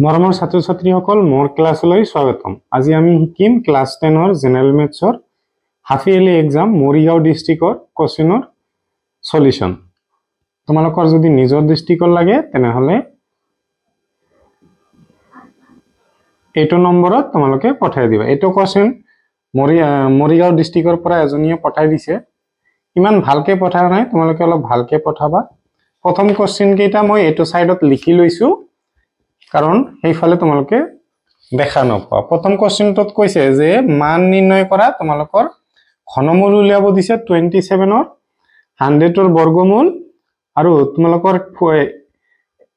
মৰমৰ ছাত্ৰ-ছাত্ৰীসকল মোৰ ক্লাছলৈ স্বাগতম। আজি আমি শিকিম ক্লাছ 10ৰ জেনেৰেল মেথছৰ হাফ ইয়াৰলি এক্সাম মৰিগাঁও ডিস্ট্ৰিক্টৰ কোৱেশ্চনৰ সলিউশন। তোমালোকৰ যদি নিজৰ ডিস্ট্ৰিক্টৰ লাগে তেনেহলে এইটো নম্বৰত তোমালোকে পঠাই দিবা। এইটো কোৱেশ্চন মৰিগাঁও ডিস্ট্ৰিক্টৰ পৰা এজনীয়ে পঠাই দিছে। ইমান ভালকে পঠাই নাই, তোমালোকে অলপ ভালকে পঠাবা। প্ৰথম কোৱেশ্চন কেইটা মই এইটো সাইডত লিখি লৈছো কাৰণ সেইফালে তোমালোকে দেখা নপোৱা। প্ৰথম কোৱেশ্চনটোত কৈছে যে মান নিৰ্ণয় কৰা, তোমালোকৰ ঘনমূল উলিয়াব দিছে 27ৰ 100ৰ বৰ্গমূল আৰু তোমালোকৰ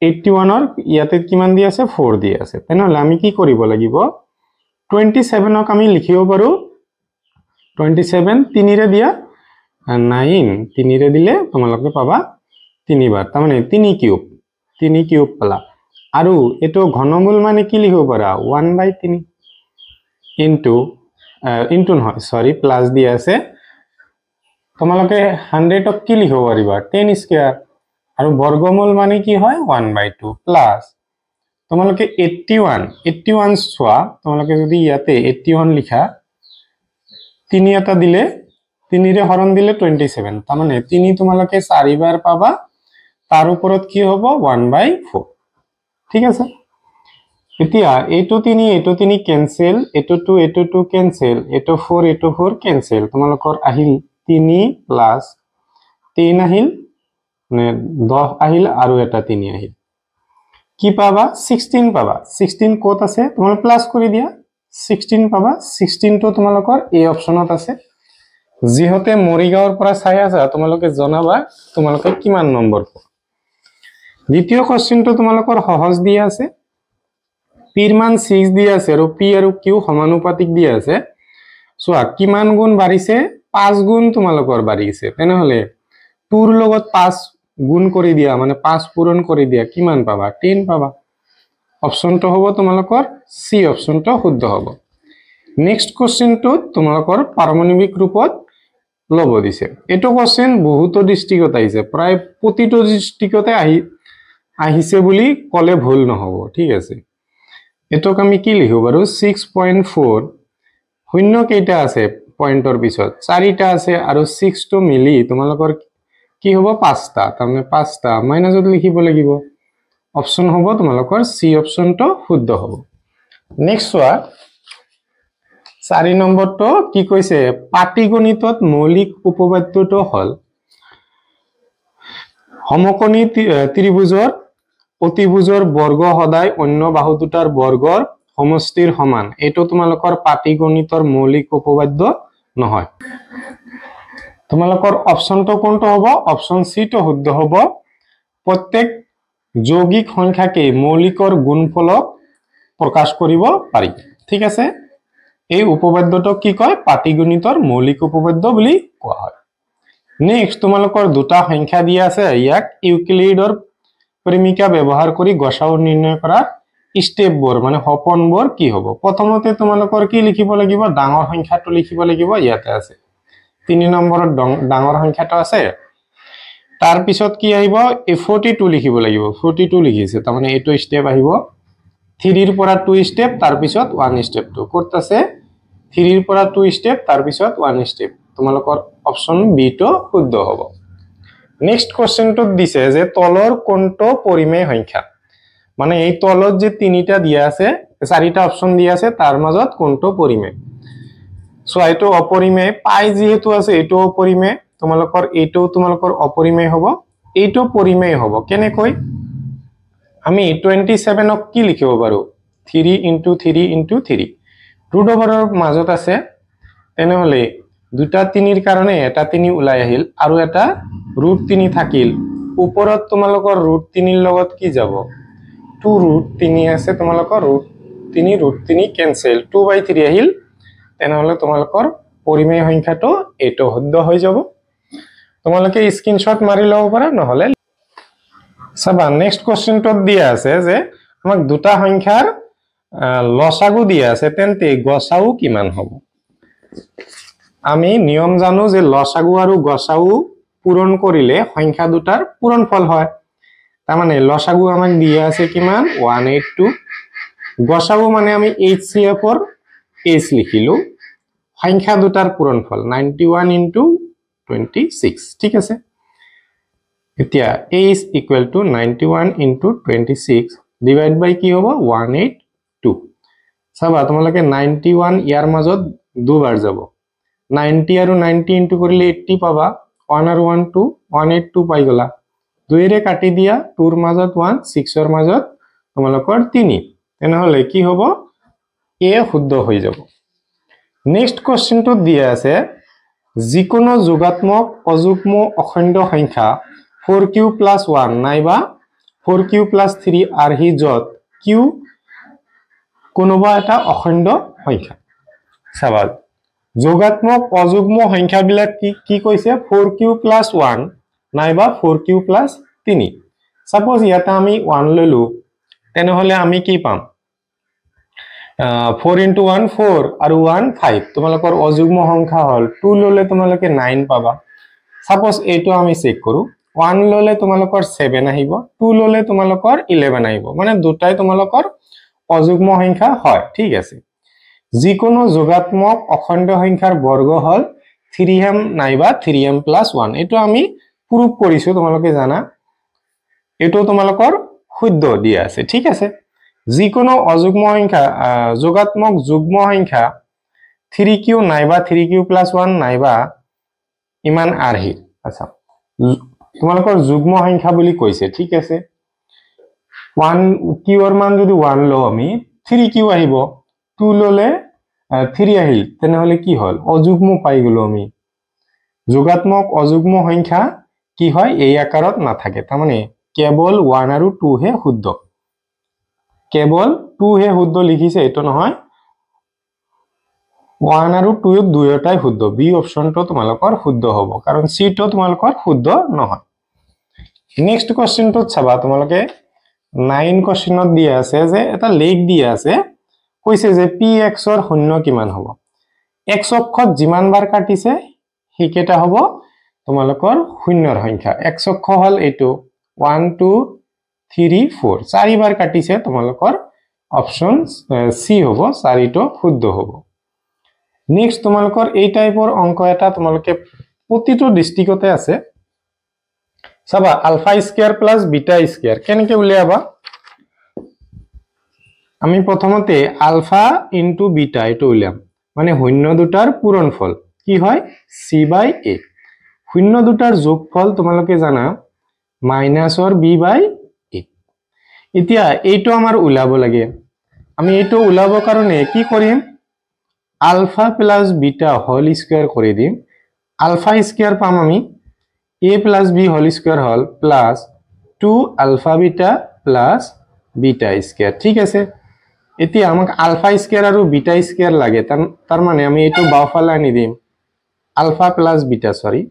81ৰ ইয়াতে কিমান দি আছে 4 দি আছে। তেনেহলে আমি কি কৰিব লাগিব, 27ক আমি লিখিব পাৰো 27 3 ৰে দিয়া 9 3 ৰে দিলে তোমালোকে পাবা 3 বাৰ, তাৰ মানে 3 কিউব পালা। আৰু এটো ঘনমূল মানে কি লিখিব পাৰা 1/3 ইনটু নহয় সৰি প্লাস দিয়া আছে। তোমালোকে 100ক কি লিখিব পাৰিবা 10 স্কয়াৰ আৰু বৰ্গমূল মানে কি হয় 1/2 প্লাস তোমালোকে 81 চোৱা। তোমালোকে যদি ইয়াতে 81 লিখা 3 এটা দিলে 3 ৰে হৰণ দিলে 27, তাৰ মানে 3 তোমালোকে 4 বাৰ পাবা, তাৰ ওপৰত কি হ'ব 1/4। ঠিক আছে, এতিয়া এইটো 3 ক্যান্সেল, এইটো 2 ক্যান্সেল, এইটো 4 ক্যান্সেল। তোমালোকৰ আহিল 3 প্লাস 3 আহিল মানে 10 আহিল আৰু এটা 3 আহিল, কি পাবা 16 পাবা। 16 ক'ত আছে তোমালোকে প্লাস কৰি দিয়া 16 পাবা। 16 টো তোমালোকৰ এই অপচনত আছে। যিহতে মৰিগাঁওৰ পৰা চাই আছা তোমালোকে জনাবা তোমালোকে কিমান নম্বৰ পাবা। দ্বিতীয় কোৱেশ্চনটো তোমালোকৰ সহজ দিয়া আছে। পিৰ মান 6 দিয়া আছে আৰু পি আৰু কিউ সমানুপাতিক দিয়া আছে। চোৱা কিমান গুণ বাঢ়িছে 5 গুণ তোমালোকৰ বাঢ়িছে। তেনেহলে 2ৰ লগত 5 গুণ কৰি দিয়া মানে 5 পূৰণ কৰি দিয়া, কিমান পাবা 10 পাবা। অপচনটো হ'ব তোমালোকৰ সি অপচনটো শুদ্ধ হ'ব। নেক্সট কোৱেশ্চনটো তোমালোকৰ পাৰমাণবিক ৰূপত লব দিছে। এইটো কোৱেশ্চন বহুতো ডিস্ট্ৰিক্টত আহিছে, প্ৰায় প্ৰতিটো ডিস্ট্ৰিক্টতে আহিছে বুলি কলে ভুল নহব। ঠিক আছে, এটোক আমি কি লিখো বাৰু 6.4 শূন্য কেইটা আছে পয়েন্টৰ পিছত 4টা আছে আৰু 6 টো মিলি তোমালোকৰ কি হ'ব 5টা, তাৰমানে 5টা মাইনাসত লিখিব লাগিব। অপচন হ'ব তোমালোকৰ সি অপচনটো শুদ্ধ হ'ব। নেক্সট চোৱা 4 নম্বৰটো কি কৈছে, পাটিগণিতত মৌলিক উপপাদ্যটো হল সমকোণী ত্ৰিভুজৰ অতিভুজৰ বৰ্গ সদায় অন্য বাহু দুটাৰ বৰ্গৰ সমষ্টিৰ সমান। এইটো তোমালোকৰ পাটিগণিতৰ মৌলিক উপপাদ্য নহয়। তোমালোকৰ অপচনটো কোনটো হ'ব, অপচন সি টো শুদ্ধ হ'ব। প্ৰত্যেক যৌগিক সংখ্যাকে মৌলিকৰ গুণফলক প্ৰকাশ কৰিব পাৰি। ঠিক আছে, এই উপপাদ্যটো কি কয় পাটিগণিতৰ মৌলিক উপপাদ্য বুলি কোৱা হয়। নেক্সট তোমালোকৰ দুটা সংখ্যা দিয়া আছে, ইয়াক ইউক্লিডৰ প্ৰেমিকা ব্যৱহাৰ কৰি গসাউ নিৰ্ণয় কৰা স্টেপবোৰ মানে সপনবোৰ কি হ'ব। প্ৰথমতে তোমালোকৰ কি লিখিব লাগিব, ডাঙৰ সংখ্যাটো লিখিব লাগিব। ইয়াতে আছে 3 নম্বৰত ডাঙৰ সংখ্যাটো আছে। তাৰ পিছত কি আহিব 42 লিখিব লাগিব। 42 লিখিছে, তাৰ মানে এইটো স্টেপ আহিব 3 ৰ পৰা 2 স্টেপ, তাৰ পিছত 1 স্টেপ। ক'ত আছে 3 ৰ পৰা 2 স্টেপ, তাৰ পিছত 1 স্টেপ। তোমালোকৰ অপচন বি টো শুদ্ধ হ'ব। নেক্সট কোৱেশ্চনটোত দিছে যে তলৰ কোনটো পৰিমেয় সংখ্যা, মানে এই তলত যে 3টা দিয়া আছে 4টা অপচন দিয়া আছে তাৰ মাজত কোনটো পৰিমেয়। সো এইটো অপৰিমেয়, পাই যেহেতু আছে এইটো অপৰিমেয়, তোমালোকৰ এইটো তোমালোকৰ অপৰিমেয় হ'ব, এইটো পৰিমেয় হ'ব। কেনেকৈ আমি 27ক কি লিখিব পাৰো 3 * 3 * 3 ৰুট ওভাৰৰ মাজত আছে। তেনেহলে দুটা 3ৰ কাৰণে এটা 3 ওলাই আহিল আৰু এটা √3 থাকিল। ওপৰত তোমালোকৰ √3ৰ লগত কি যাব 2√3 আছে, তোমালোকৰ √3 ক্যান্সেল 2/3 আহিল। তেনেহলে তোমালোকৰ পৰিমেয় সংখ্যাটো এইটো শুদ্ধ হৈ যাব। তোমালোকে স্ক্ৰিনশ্বট মাৰি লব পাৰা নহলে চাবা। নেক্সট কোৱেশ্চনটোত দিয়া আছে যে আমাক দুটা সংখ্যাৰ লসাগু দিয়া আছে, তেন্তে গসাউ কিমান হ'ব। আমি নিয়ম জানো যে লসাগু আৰু গসাউ পূৰণ কৰিলে সংখ্যা দুটাৰ পূৰণফল হয়। তাৰ মানে লসাগু আমাক দিয়া আছে কিমান 182 গসাগু মানে আমি HCF ৰ h লিখিলো সংখ্যা দুটাৰ পূৰণফল 91 into 26 ঠিক আছে এতিয়া a is equal to 91 into 26 divide by কি হ'ব 182 চাবা তোমালোকে 91 ইয়াৰ মাজত দুবাৰ যাব 90 আৰু 90 into কৰিলে 80 পাবা 1 আৰু 1 2 182 পাই গলা 2 ৰে কাটি দিয়া 2 ৰ মাজত 1 6 ৰ মাজত তোমালোকৰ 3 তেনেহলে কি হ'ব a শুদ্ধ হৈ যাব নেক্সট কোৱেশ্চনটো দিয়া আছে যিকোনো যোগাত্মক অযুগ্ম অখণ্ড সংখ্যা 4q + 1 নাইবা 4q + 3 আৰহি যত q কোনোবা এটা অখণ্ড সংখ্যা চাবা যোগাত্মক অযুগ্ম সংখ্যাবিলাক কি কৈছে 4q + 1 নাইবা 4q + 3 সাপোজ ইয়াতে আমি 1 ললো তেনেহলে আমি কি পাম 4 into 1 4 আৰু 1 5 তোমালোকৰ অযুগ্ম সংখ্যা হল 2 ললে তোমালোকে 9 পাবা সাপোজ এইটো আমি চেক কৰো 1 ললে তোমালোকৰ 7 আহিব 2 ললে তোমালোকৰ 11 আহিব মানে দুটাই তোমালোকৰ অযুগ্ম সংখ্যা হয় ঠিক আছে যিকোনো যোগাত্মক অখণ্ড সংখ্যাৰ বৰ্গ হল 3m নাইবা 3m + 1 এইটো আমি প্ৰুফ কৰিছো তোমালোকে জানা এটো তোমালোকৰ শুদ্ধ দিয়া আছে ঠিক আছে যিকোনো অযুগ্ম সংখ্যা যোগাত্মক যুগ্ম সংখ্যা 3q নাইবা 3q + 1 নাইবা ইমান আৰহি আচ্ছা তোমালোকৰ যুগ্ম সংখ্যা বুলি কৈছে ঠিক আছে 1 q ৰ মান যদি 1 লও আমি 3q আহিব 2 ললে 3 আহিল তেনেহলে কি হল অযুগ্ম পাই গলো আমি যোগাত্মক অযুগ্ম সংখ্যা কি হয় এই আকাৰত নাথাকে তাৰ মানে কেৱল 1 আৰু 2 হে শুদ্ধ কেৱল 2 হে শুদ্ধ লিখিছে এটো নহয় 1 আৰু 2 দুয়োটাই শুদ্ধ বি অপচনটো তোমালোকৰ শুদ্ধ হ'ব কাৰণ সি টো তোমালোকৰ শুদ্ধ নহয় নেক্সট কোৱেশ্চনটো চাবা তোমালোকে 9 কোৱেশ্চনত দিয়া আছে যে এটা লেখ দিয়া আছে কৈছে যে px ৰ শূন্য কিমান হ'ব x অক্ষত যিমান বাৰ কাটিছে হিকেটা হ'ব তোমালোকৰ শূন্যৰ সংখ্যা x অক্ষ হল এটো 1 2 3 4 চাৰি বাৰ কাটিছে তোমালোকৰ অপচন সি হ'ব চাৰিটো শুদ্ধ হ'ব নেক্সট তোমালোকৰ এই টাইপৰ অংক এটা তোমালোকে প্ৰতিটো ডিস্ট্ৰিক্টতে আছে চাবা alpha square plus beta square কেনেকৈ উলিয়াবা আমি প্ৰথমতে আলফা ইনটু বিটা এটো উলিয়াম মানে শূন্য দুটাৰ পূৰণফল কি হয় c/a শূন্য দুটাৰ যোগফল তোমালোকে জানা মাইনাসৰ b/a এতিয়া এইটো আমাৰ উলাব লাগে আমি এইটো উলাব কাৰণে কি কৰিম alpha plus beta whole square কৰি দিম আলফা স্কয়ার পাম আমি a plus b whole square হল plus 2 alpha beta plus beta square ঠিক আছে এতিয়া আমাক আলফা স্কয়ার আৰু বিটা স্কয়াৰ লাগে তাৰ মানে আমি এইটো বাওফালে আনি দিম আলফা প্লাস বিটা সৰি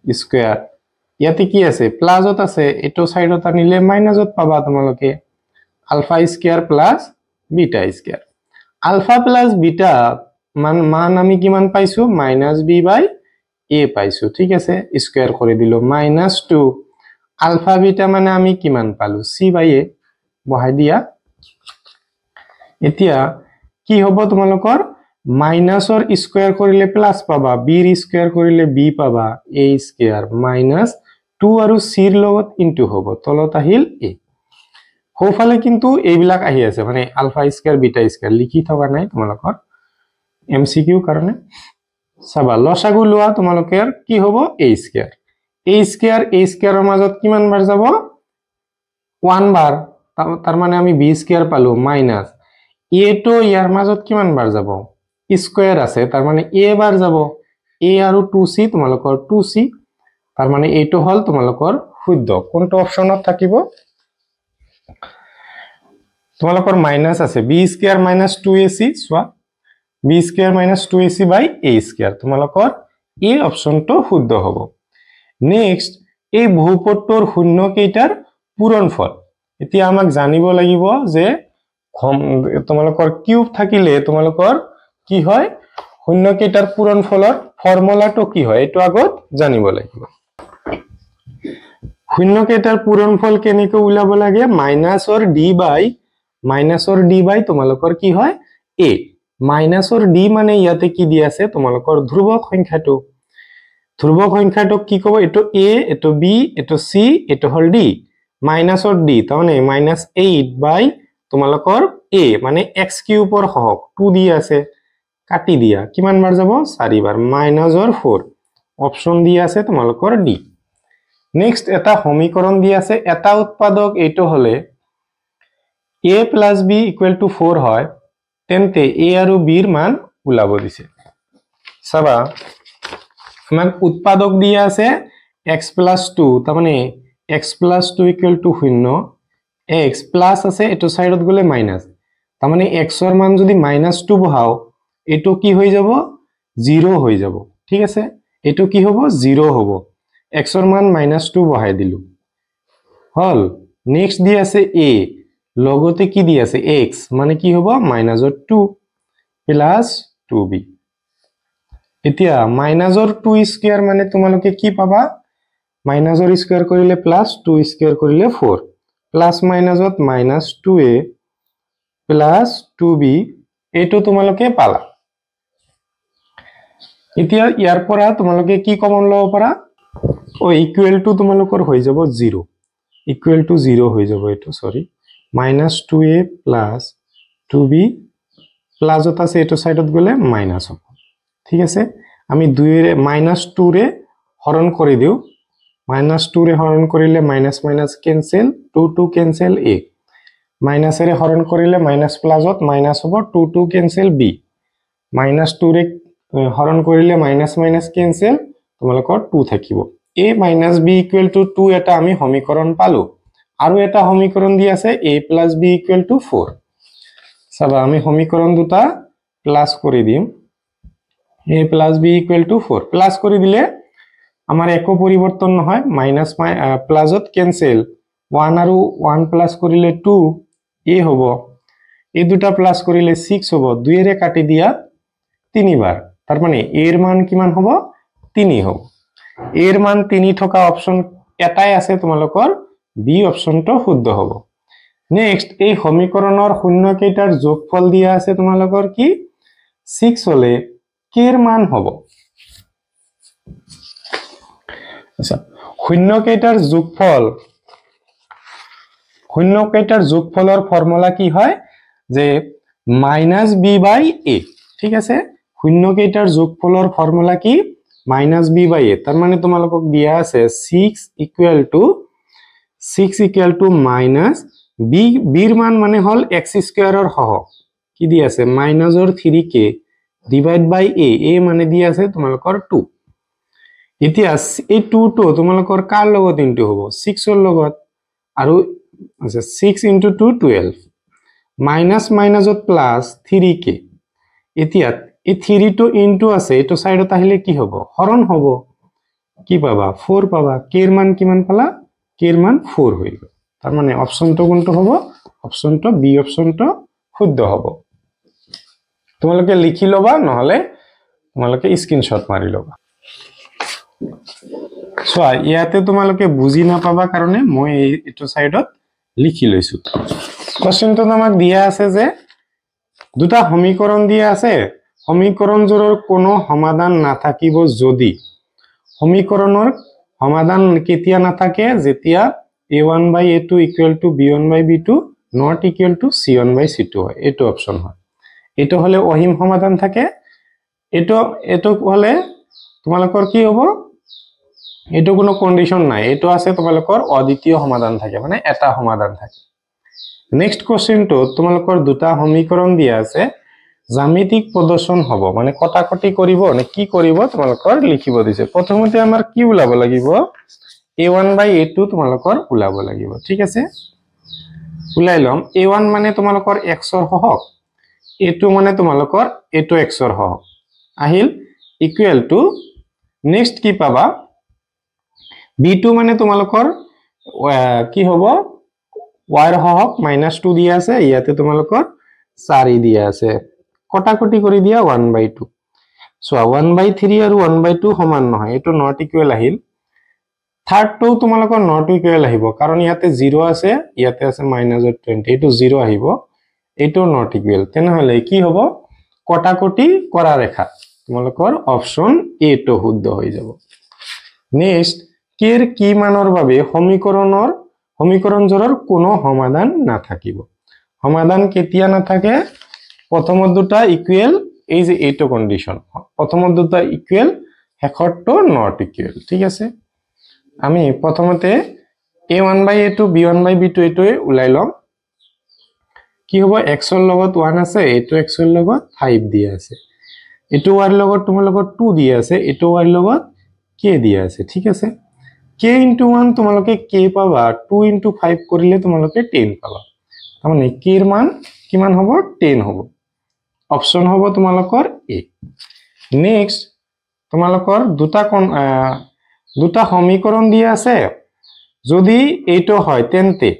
স্কয়ার ইয়াতে কি আছে প্লাসত আছে এটো সাইডত আনিলে মাইনাসত পাবা তোমালোকে alpha square plus beta square alpha plus beta মান আমি কিমান পাইছো -b/a পাইছো ঠিক আছে স্কয়ার কৰি দিলো -2 আলফা বিটা মানে আমি কিমান পালো c/a বহাই দিয়া এতিয়া কি হ'ব তোমালোকৰ মাইনাসৰ স্কয়াৰ কৰিলে প্লাস পাবা b ৰ স্কয়াৰ কৰিলে b পাবা a স্কয়াৰ -2 আৰু c ৰ লগত ইনটু হ'ব তলত আহিল a হোফালে কিন্তু এইবিলাক আহি আছে মানে আলফা স্কয়ার বিটা স্কয়ার লিখি থকা নাই তোমালোকৰ MCQ কাৰণে চাবা লসাগু লোৱা তোমালোকৰ কি হ'ব a স্কয়াৰ ৰ মাজত কিমান বাৰ যাব 1 বাৰ তাৰ মানে আমি b স্কয়াৰ পালো মাইনাস a তো ইয়াৰ মাজত কিমান বাৰ যাব স্কয়াৰ আছে তাৰ মানে a বাৰ যাব a আৰু 2c তোমালোকৰ 2c তাৰ মানে এইটো হল তোমালোকৰ শুদ্ধ কোনটো অপচনত থাকিব তোমালোকৰ মাইনাস আছে b square -2ac সোৱা b square -2ac/a square তোমালোকৰ এই অপচনটো শুদ্ধ হ'ব নেক্সট এই বহুপদটোৰ শূন্য কেইটাৰ পূৰণফল এতিয়া আমাক জানিব লাগিব যে তোমালোকৰ কিউব থাকিলে তোমালোকৰ কি হয় শূন্য কেইটাৰ পূৰণফলৰ ফৰ্মুলাটো কি হয় এটো আগত জানিব লাগিব শূন্য কেইটাৰ পূৰণফল কেনেকৈ উলাব লাগে মাইনাসৰ d/a মাইনাসৰ d বাই তোমালোকৰ কি হয় a মাইনাসৰ d মানে ইয়াতে কি দি আছে তোমালোকৰ ধ্ৰুবক সংখ্যাটো কি কব এটো a এটো b এটো c এটো হল d মাইনাসৰ d তাৰমানে -8 বাই তোমালোকৰ a মানে x কিউবৰ হওক 2 দি আছে কাটি দিয়া কিমান বাৰ যাব 4 বাৰ -4 অপচন দি আছে তোমালোকৰ d নেক্সট এটা সমীকৰণ দি আছে এটা উৎপাদক এইটো হলে a plus b equal to 4 হয় তেন্তে a আৰু b এর মান উলাব দিছে সাবা আমাক উৎপাদক দিয়া আছে x plus 2 তাৰ মানে x plus 2 equal to 0 x plus আছে এটো সাইডত গলে মাইনাস তাৰ মানে x এর মান যদি -2 বহাও এটো কি হৈ যাব 0 হৈ যাব ঠিক আছে এটো কি হ'ব 0 হ'ব x এর মান -2 বহাই দিলু হল নেক্সট দি আছে a লগতে কি দি আছে x মানে কি হ'ব -2 প্লাস 2b এতিয়া -2 স্কয়ার মানে তোমালোকে কি পাবা মাইনাসৰ স্কয়াৰ কৰিলে প্লাস 2 স্কয়াৰ কৰিলে 4 প্লাস মাইনাসত -2a প্লাস 2b এটো তোমালোকে পালা এতিয়া ইয়াৰ পৰা তোমালোকে কি কমন লব পাৰা ও ইকুৱেল টু তোমালোকৰ হৈ যাব 0 ইকুৱেল টু 0 হৈ যাব এটো সৰি -2a plus 2b প্লাস আছে এটো সাইডত গলে মাইনাস হ'ব ঠিক আছে আমি 2 ৰে -2 ৰে হৰণ কৰি দিও -2 ৰে হৰণ কৰিলে minus minus cancel 2 2 cancel a minus ৰে হৰণ কৰিলে মাইনাস প্লাসত মাইনাস হ'ব 2 2 ক্যান্সেল b -2 ৰে হৰণ কৰিলে মাইনাস মাইনাস ক্যান্সেল তোমালোকৰ 2 থাকিব a - b = 2 এটা আমি সমীকৰণ পালো আৰু এটা সমীকৰণ দি আছে a + b = 4 সব আমি সমীকৰণ দুটা প্লাস কৰি দিম a + b = 4 প্লাস কৰি দিলে আমাৰ একো পৰিৱৰ্তন নহয় মাইনাস প্লাসত ক্যান্সেল 1 আৰু 1 প্লাস কৰিলে 2 a হ'ব এই দুটা প্লাস কৰিলে 6 হ'ব 2 ৰে কাটি দিয়া 3 বাৰ তার মানে a এর মান কিমান হ'ব 3 হ'ব a এর মান 3 থকা অপশন এটাই আছে তোমালোকৰ b অপশনটো শুদ্ধ হ'ব নেক্সট এই সমীকৰণৰ শূন্য কেইটাৰ যোগফল দিয়া আছে তোমালোকৰ কি 6 হলে k এৰ মান হ'ব আচ্ছা শূন্য কেইটাৰ যোগফলৰ ফৰ্মুলা কি হয় যে -b/a ঠিক আছে শূন্য কেইটাৰ যোগফলৰ ফৰ্মুলা কি -b/a তাৰ মানে তোমালোকক দিয়া আছে 6 - b বিৰ মান মানে হল x স্কয়াৰৰ হহক কি দি আছে -3k / a মানে দি আছে তোমালোকৰ 2 এতিয়া এই 2 টো তোমালোকৰ কাৰ লগত ইনটু হ'ব 6 ৰ লগত আৰু আচ্ছা 6 * 2 12 মাইনাস মাইনাসত প্লাস 3k এতিয়া এই 3 টো ইনটু আছে এটো সাইডত আহিলে কি হ'ব হৰণ হ'ব কি পাবা 4 পাবা k এর মান কিমান পালা k এর মান 4 হৈ গল তার মানে অপশনটো কোনটো হ'ব অপশনটো বি অপশনটো শুদ্ধ হ'ব তোমালোকে লিখি লবা নহলে তোমালোকে স্ক্রিনশট মাৰি লবা সো ইয়াতে তোমালোকে বুজি না পাবা কাৰণে মই এটো সাইডত লিখি লৈছো কোশ্চেনটো আমাক দিয়া আছে যে দুটা সমীকৰণ দিয়া আছে সমীকৰণজোৰৰ কোনো সমাধান নাথাকিব যদি সমীকৰণৰ সমাধান কেতিয়া নাথাকে যেতিয়া a1/a2 = b1/b2 not equal to c1/c2 হয় এটো অপশন হয় এটো হলে অহিম সমাধান থাকে এটো হলে তোমালোকৰ কি হ'ব এটো কোনো কন্ডিশন নাই এটো আছে তোমালোকৰ অদ্বিতীয় সমাধান থাকে মানে এটা সমাধান থাকে নেক্সট কোশ্চেনটো তোমালোকৰ দুটা সমীকৰণ দিয়া আছে জ্যামিতিক প্ৰদৰ্শন হ'ব মানে কটাকটি কৰিব নে কি কৰিব তোমালোকৰ লিখিব দিছে প্ৰথমতে আমাৰ কি উলাব লাগিব a1/a2 তোমালোকৰ উলাব লাগিব ঠিক আছে উলাই লম a1 মানে তোমালোকৰ x ৰ হহক a2 মানে তোমালোকৰ a2 x ৰ হহক আহিল ইকুৱেল টু নেক্সট কি পাবা b2 মানে তোমালোকৰ কি হ'ব y ৰ হহক -2 দিয়া আছে ইয়াতে তোমালোকৰ 4 দিয়া আছে কটাকটি কৰি দিয়া 1/2 সো 1/3 আৰু 1/2 সমান নহয় এটো নট ইকুৱেল আহিল থাৰ্ড টো তোমালোকৰ নট ইকুৱেল আহিব কাৰণ ইয়াতে 0 আছে ইয়াতে আছে -20 এটো 0 আহিব এইটো নট ইকুৱেল তেনেহলে কি হ'ব কটাকটি কৰা ৰেখা তোমালোকৰ অপচন এ টো শুদ্ধ হৈ যাব নেক্সট কেৰ কি মানৰ বাবে সমীকৰণজোৰৰ কোনো সমাধান নাথাকিব সমাধান কেতিয়া নাথাকে প্ৰথমত দুটা ইকুৱেল এই যে এইটো কন্ডিশন প্ৰথমত দুটা ইকুৱেল শেষৰটো নট ইকুৱেল ঠিক আছে আমি প্ৰথমতে a1/a2 b1/b2 এটোই উলাই লম কি হ'ব x ৰ লগত 1 আছে এটো x ৰ লগত 5 দিয়া আছে এটো y ৰ লগত তোমালোকৰ 2 দিয়া আছে এটো y ৰ লগত k দিয়া আছে ঠিক আছে k * 1 তোমালোকে k পাবা 2 * 5 কৰিলে তোমালোকে 10 পাবা তাৰমানে k ৰ মান কিমান হ'ব 10 হ'ব অপচন হ'ব তোমালোকৰ a নেক্সট তোমালোকৰ দুটা সমীকৰণ দিয়া আছে যদি এইটো হয় তেন্তে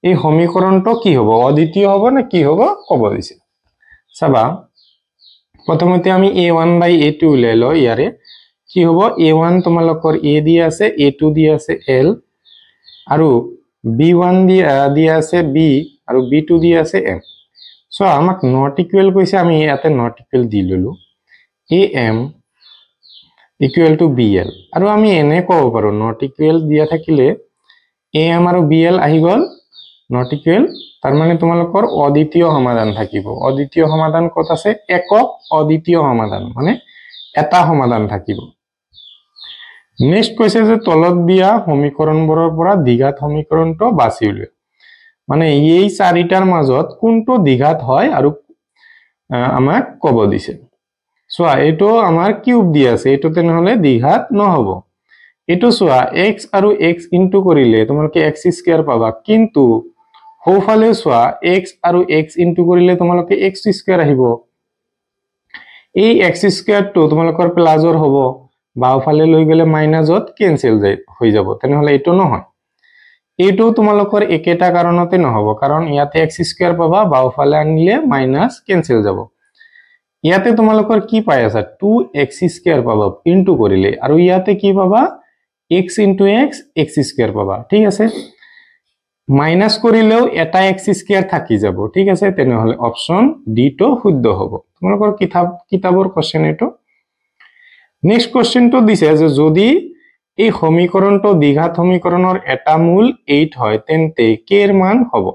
এই সমীকৰণটো কি হ'ব অদ্বিতীয় হ'ব না কি হ'ব ক'ব দিছে চাবা প্ৰথমতে আমি a1/a2 উলাই ল ইয়াৰে কি হ'ব a1 তোমালোকৰ a দিয়া আছে a2 দিয়া আছে l আৰু b1 দিয়া আছে b আৰু b2 দিয়া আছে m সো আমাক নট ইকুৱেল কৈছে আমি ইয়াতে নট ইকুৱেল দি ললো am equal to bl আৰু আমি এনে ক'ব পাৰো নট ইকুৱেল দিয়া থাকিলে am আৰু bl আহি গল নট ইকুৱেল তাৰ মানে তোমালোকৰ অদ্বিতীয় সমাধান থাকিব অদ্বিতীয় সমাধান কত আছে একক অদ্বিতীয় সমাধান মানে এটা সমাধান থাকিব নেক্সট কৈছে যে তলত দিয়া সমীকৰণবোৰৰ পৰা দ্বিঘাত সমীকৰণটো বাছি উলিওৱা মানে এই চাৰিটাৰ মাজত কোনটো দ্বিঘাত হয় আৰু আমাক ক'ব দিছে সোয়া এটো আমাৰ কিউব দিয়া আছে এটো তেনেহলে দ্বিঘাত নহব এটো সোয়া x আৰু x ইনটু কৰিলে তোমালোকে x² পাবা কিন্তু হোফালে সোয়া x আৰু x ইনটু কৰিলে তোমালোকে x² আহিব এই x² টো তোমালোকৰ প্লাসৰ হ'ব বাওফালে লৈ গলে মাইনাসত কেনসেল হৈ যাব তেনেহলে এটো নহয় এটো তোমালোকৰ একেটা কাৰণতে নহব কাৰণ ইয়াতে x² পাবা বাওফালে আনিলে মাইনাস কেনসেল যাব ইয়াতে তোমালোকৰ কি পাই আছে 2x² পাবা ইনটু কৰিলে আৰু ইয়াতে কি পাবা x * x x² পাবা ঠিক আছে মাইনাস কৰিলেও এটা x² থাকি যাব ঠিক আছে তেনেহলে অপচন ডি টো শুদ্ধ হ'ব তোমালোকৰ কিতাবৰ কোশ্চেন এটো নেক্সট কোশ্চেনটো দিছে যে যদি এই সমীকৰণটো দ্বিঘাত সমীকৰণৰ এটা মূল 8 হয় তেন্তে k ৰ মান হ'ব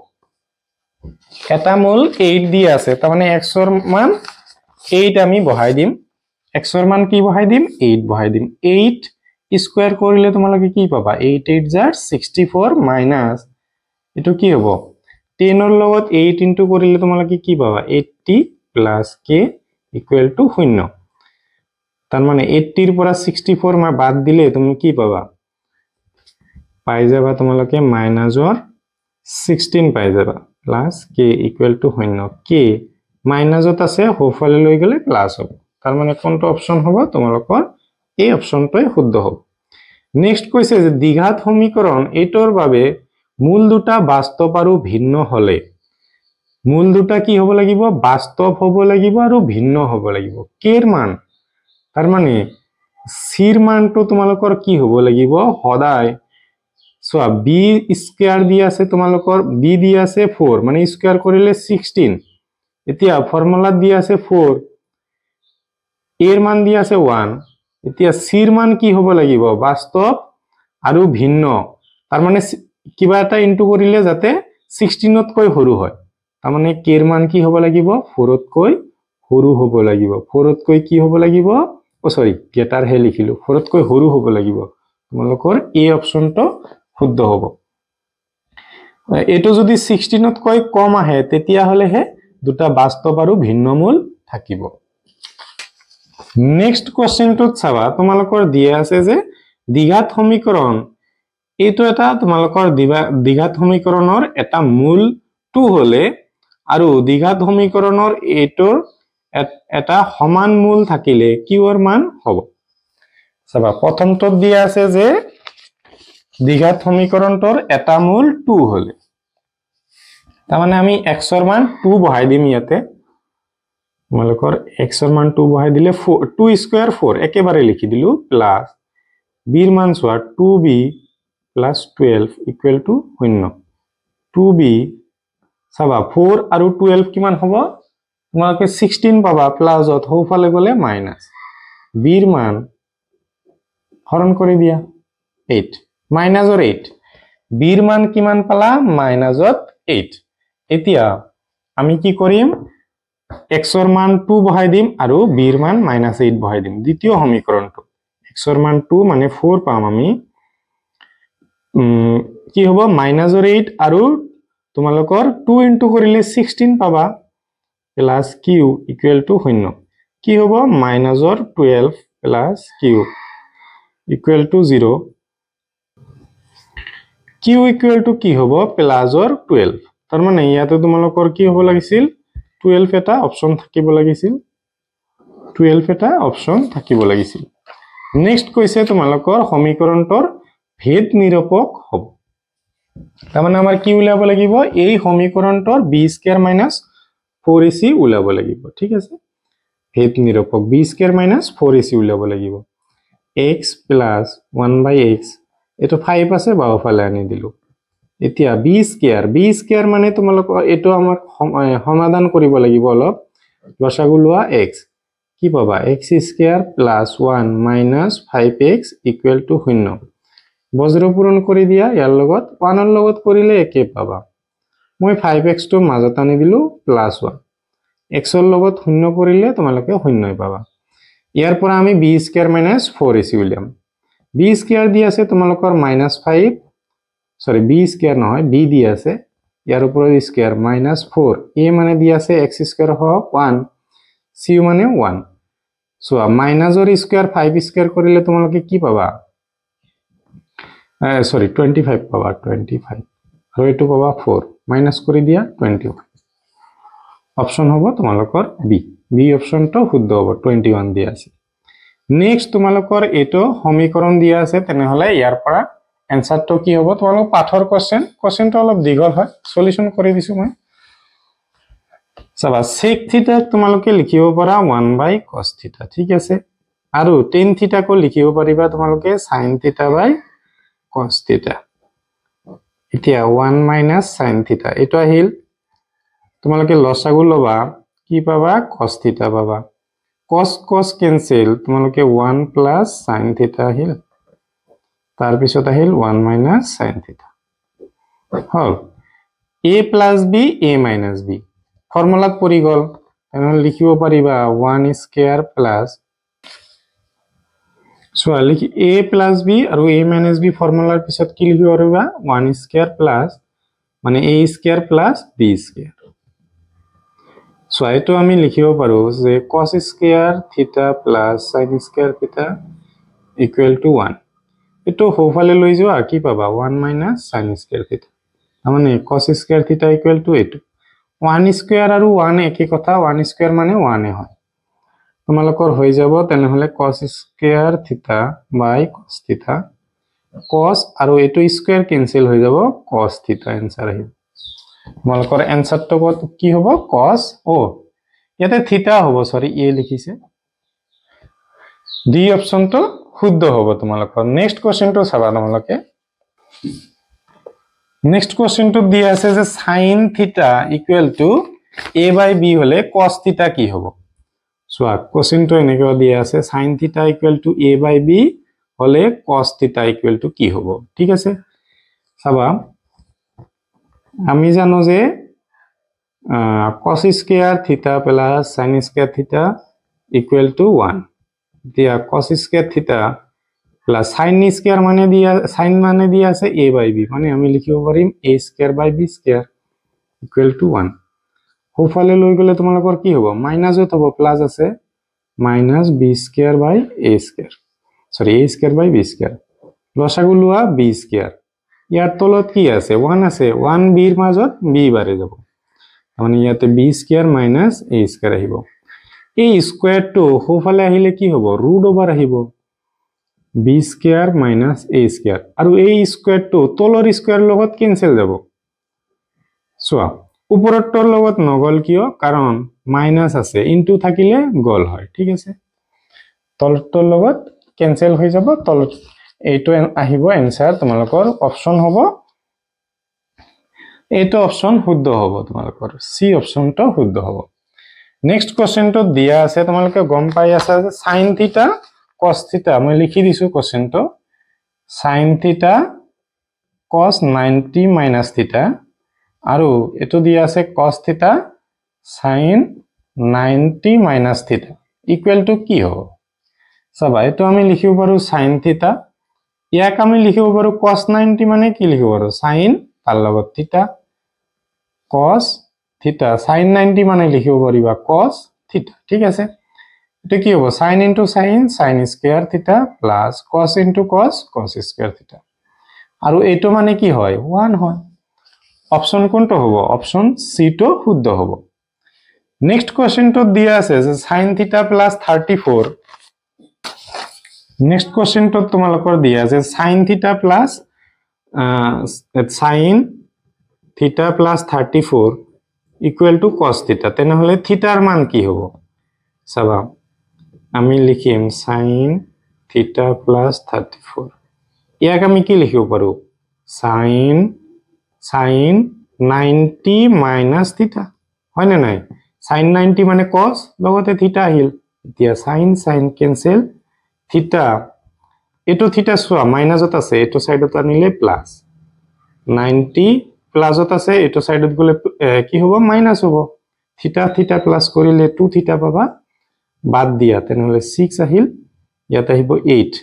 এটা মূল 8 দি আছে তাৰ মানে x ৰ মান 8 আমি বহাই দিম x ৰ মান কি বহাই দিম 8 বহাই দিম 8 স্কয়াৰ কৰিলে তোমালোকে কি পাবা 8 8 * 64 মাইনাস এটো কি হ'ব 10 ৰ লগত 8 ইনটু কৰিলে তোমালোকে কি পাবা 80 প্লাস k = 0 তাৰ মানে 80 ৰ পৰা 64 মা বাদ দিলে তুমি কি পাবা পাই যাবা তোমালোকে মাইনাসৰ 16 পাই যাবা প্লাস k = 0 k মাইনাসত আছে হোফালে লৈ গলে প্লাস হ'ব তাৰ মানে কোনটো অপচন হ'ব তোমালোকৰ এই অপচনটোই শুদ্ধ হ'ব নেক্সট কৈছে যে দ্বিঘাত সমীকৰণ এইটোৰ বাবে মূল দুটা বাস্তৱ আৰু ভিন্ন হলে মূল দুটা কি হ'ব লাগিব বাস্তৱ হ'ব লাগিব আৰু ভিন্ন হ'ব লাগিব k ৰ মান তাৰ মানে c ৰ মানটো তোমালোকৰ কি হ'ব লাগিব সদায় সোয়া b স্কয়াৰ দি আছে তোমালোকৰ b দি আছে 4 মানে স্কয়াৰ কৰিলে 16 এতিয়া ফৰ্মুলা দি আছে 4 এৰ মান দি আছে 1 এতিয়া c ৰ মান কি হ'ব লাগিব বাস্তৱ আৰু ভিন্ন তাৰ মানে কিবা এটা ইনটু কৰিলে যাতে 16 তকৈ সৰু হয় তাৰ মানে k ৰ মান কি হ'ব লাগিব 4 তকৈ সৰু হ'ব লাগিব 4 তকৈ কি হ'ব লাগিব সৰি গেটাৰ হে লিখিলো 4 তকৈ সৰু হ'ব লাগিব তোমালোকৰ এই অপচনটো শুদ্ধ হ'ব এটো যদি 16 তকৈ কম আহে তেতিয়া হলে হে দুটা বাস্তৱ আৰু ভিন্ন মূল থাকিব নেক্সট কোশ্চেনটোত চাবা তোমালোকৰ দিয়া আছে যে দ্বিঘাত সমীকৰণ এইটো এটা তোমালোকৰ দ্বিঘাত সমীকৰণৰ এটা মূল 2 হলে আৰু দ্বিঘাত সমীকৰণৰ এইটোৰ এটা সমান মূল থাকিলে কিউৰ মান হ'ব চাবা প্ৰথমটোত দিয়া আছে যে দ্বিঘাত সমীকৰণটোৰ এটা মূল 2 হলে তাৰ মানে আমি x ৰ মান 2 বহাই দিম ইয়াতে তোমালোকৰ x ৰ মান 2 বহাই দিলে 2 স্কয়াৰ 4 একেবাৰে লিখি দিলু প্লাস b ৰ মান সোয়া 2b + 12 = 0 2b চাবা 4 আৰু 12 কিমান হ'ব তোমালোকে 16 পাবা প্লাসত হোফালে গলে মাইনাস বিৰ মান হৰণ কৰি দিয়া 8 মাইনাসৰ 8 বিৰ মান কিমান পালা মাইনাসত 8 এতিয়া আমি কি কৰিম x ৰ মান 2 বহাই দিম আৰু বিৰ মান -8 বহাই দিম দ্বিতীয় সমীকৰণটো x ৰ মান 2 মানে 4 পাম আমি কি হ'ব -8 আৰু তোমালোকৰ 2 ইনটু কৰিলে 16 পাবা প্লাস q ইকুৱেল টু 0 কি হ'ব -12 plus q equal to 0 q equal to কি হ'ব প্লাসৰ 12 তাৰ মানে ইয়াতে তোমালোকৰ কি হ'ব লাগিছিল 12 এটা অপচন থাকিব লাগিছিল 12 এটা অপচন থাকিব লাগিছিল নেক্সট কৈছে তোমালোকৰ সমীকৰণটোৰ ভেদ নিৰপেক্ষ হ'ব তাৰ মানে আমাৰ কি উলাব লাগিব এই সমীকৰণটোৰ b² - 4ac উলাব লাগিব ঠিক আছে ভেদ নিৰপেক্ষ b² - 4ac উলাব লাগিব x + 1/x এটো 5 আছে বাওফালে আনি দিলো এতিয়া b² মানে তোমালোকৰ এটো আমাৰ সমাধান কৰিব লাগিব অলপ লসাগু লোৱা x কি পাবা x² + 1 - 5x = 0 বজ্ৰ পূৰণ কৰি দিয়া ইয়াৰ লগত 1 ৰ লগত কৰিলে একে পাবা মই 5x টো মাজত আনি দিলো +1 x ৰ লগত 0 কৰিলে তোমালোকে 0 পাবা ইয়াৰ পৰা আমি b² - 4ac উলিয়াম b² দি আছে তোমালোকৰ -5 সৰি b² নহয় b দি আছে ইয়াৰ ওপৰত স্কয়াৰ -4 a মানে দি আছে x² হওক 1 c মানে 1 সো মাইনাসৰ স্কয়াৰ 5² কৰিলে তোমালোকে কি পাবা সৰি 25 পাবা 25 আৰু এটো পাবা 4 মাইনাস কৰি দিয়া 25 অপশন হ'ব তোমালোকৰ b অপশনটো শুদ্ধ হ'ব 21 দিয়া আছে নেক্সট তোমালোকৰ এটো সমীকৰণ দিয়া আছে তেনেহলে ইয়াৰ পৰা এনসাৰটো কি হ'ব তোমালোক পাঠৰ কোশ্চেনটো অলপ দীঘল হয় সলিউশন কৰি দিছো মই চাবা sec থিটা তোমালোকে লিখিব পাৰা 1/cos থিটা ঠিক আছে আৰু tan থিটা কো লিখিব পাৰিবা তোমালোকে sin থিটা cos থিটা এতিয়া 1 - sin থিটা এটো আহিল তোমালোকে লসাগু লবা কি পাবা cos থিটা পাবা cos ক্যান্সেল তোমালোকে 1 + sin থিটা আহিল তাৰ পিছত আহিল 1 - sin থিটা হল a + b a - b ফৰ্মুলাত পৰি গল তেনেহলে লিখিব পাৰিবা 1² প্লাস সো লিখি a + b আৰু a - b ফৰ্মুলাৰ পিছত কি লিখিব পাৰিবা 1² প্লাস মানে a² প্লাস b²। সো এটো আমি লিখিব পাৰো যে cos² থিটা প্লাস sin² থিটা ইকুৱেল টু 1 এটো হোফালে লৈ যোৱা কি পাবা 1 - sin² থিটা মানে cos² থিটা ইকুৱেল টু এটো 1² আৰু 1 একে কথা 1² মানে 1 এ হয় তোমালোকৰ হৈ যাব তেনেহলে cos² থিটা cos থিটা cos আৰু এটো স্কয়াৰ ক্যান্সেল হৈ যাব cos থিটা आंसर আহিব তোমালোকৰ आंसरটো কি হ'ব cos ইয়াতে থিটা হ'ব সৰি এ লিখিছে ডি অপশনটো শুদ্ধ হ'ব তোমালোকৰ নেক্সট কোশ্চেনটো চাবা তোমালোকে নেক্সট কোশ্চেনটো দিয়া আছে যে sin থিটা ইকুৱেল টু a/b হলে cos থিটা কি হ'ব সোয়া কোশ্চেনটো এনেকৈ দিয়া আছে sin থিটা ইকুৱেল টু a/b হলে cos থিটা ইকুৱেল টু কি হ'ব ঠিক আছে চাবা আমি জানো যে cos² থিটা প্লাস sin² থিটা ইকুৱেল টু 1 দিয়া cos² থিটা প্লাস sin² মানে দিয়া sin মানে দিয়া আছে a/b মানে আমি লিখিব পাৰিম a²/b² ইকুৱেল টু 1 হোফালে লৈ গলে তোমালোকৰ কি হ'ব মাইনাসত হ'ব প্লাস আছে -b²/a² সরি a²/b² লসাগু লোৱা b² ইয়াৰ তলত কি আছে 1 আছে 1 bৰ মাজত b বাৰে যাব মানে ইয়াতে b² - a² আহিব এই স্কয়াৰটো হোফালে আহিলে কি হ'ব √ওভাৰ আহিব b² - a² আৰু এই স্কয়াৰটো তলৰ স্কয়াৰ লগত ক্যান্সেল যাব সোয়া উপৰৰটোৰ লগত নগল কিয় কাৰণ মাইনাস আছে ইনটু থাকিলে গল হয় ঠিক আছে তলৰটোৰ লগত ক্যান্সেল হৈ যাব তলত এইটো আহিব आंसर তোমালোকৰ অপচন হ'ব এইটো অপশন শুদ্ধ হ'ব তোমালোকৰ সি অপশনটো শুদ্ধ হ'ব নেক্সট কোৱেশ্চনটো দিয়া আছে তোমালোকে গম পাই আছা যে sin থিটা cos থিটা মই লিখি দিছো কোৱেশ্চনটো sin থিটা cos 90 minus থিটা আৰু এটো দিয়া আছে cos থিটা sin 90 minus থিটা ইকুৱেল টু কি হ'ব সবা এটো আমি লিখিব পাৰো sin থিটা ইয়াক আমি লিখিব পাৰো cos 90 মানে কি লিখিব পাৰো sin তাৰ লগত থিটা cos থিটা sin 90 মানে লিখিব পাৰিবা cos থিটা ঠিক আছে এটা কি হ'ব sin into sin sin square থিটা plus cos into cos cos square থিটা আৰু এটো মানে কি হয় 1 হয় অপশন কোনটো হ'ব অপশন সি টো শুদ্ধ হ'ব নেক্সট কোৱেশ্চনটো দিয়া আছে যে sin থিটা plus 34 নেক্সট কোৱেশ্চনটো তোমালোকৰ দিয়া আছে sin থিটা plus sin থিটা plus 34 equal to cos থিটা তেনেহলে থিটাৰ মান কি হ'ব চাবা আমি লিখিম sin থিটা plus 34 ইয়াক আমি কি লিখিব পাৰো sin 90 minus থিটা হয় না নাই sin 90 মানে cos লগতে থিটা আহিল এতিয়া sin cancel থিটা এটো থিটা সোয়া মাইনাসত আছে এটো সাইডত আনিলে প্লাস 90 প্লাসত আছে এটো সাইডত গলে কি হ'ব মাইনাস হ'ব থিটা থিটা প্লাস কৰিলে 2 থিটা পাবা বাদ দিয়া তেনেহলে 6 আহিল ইয়াত আহিব 8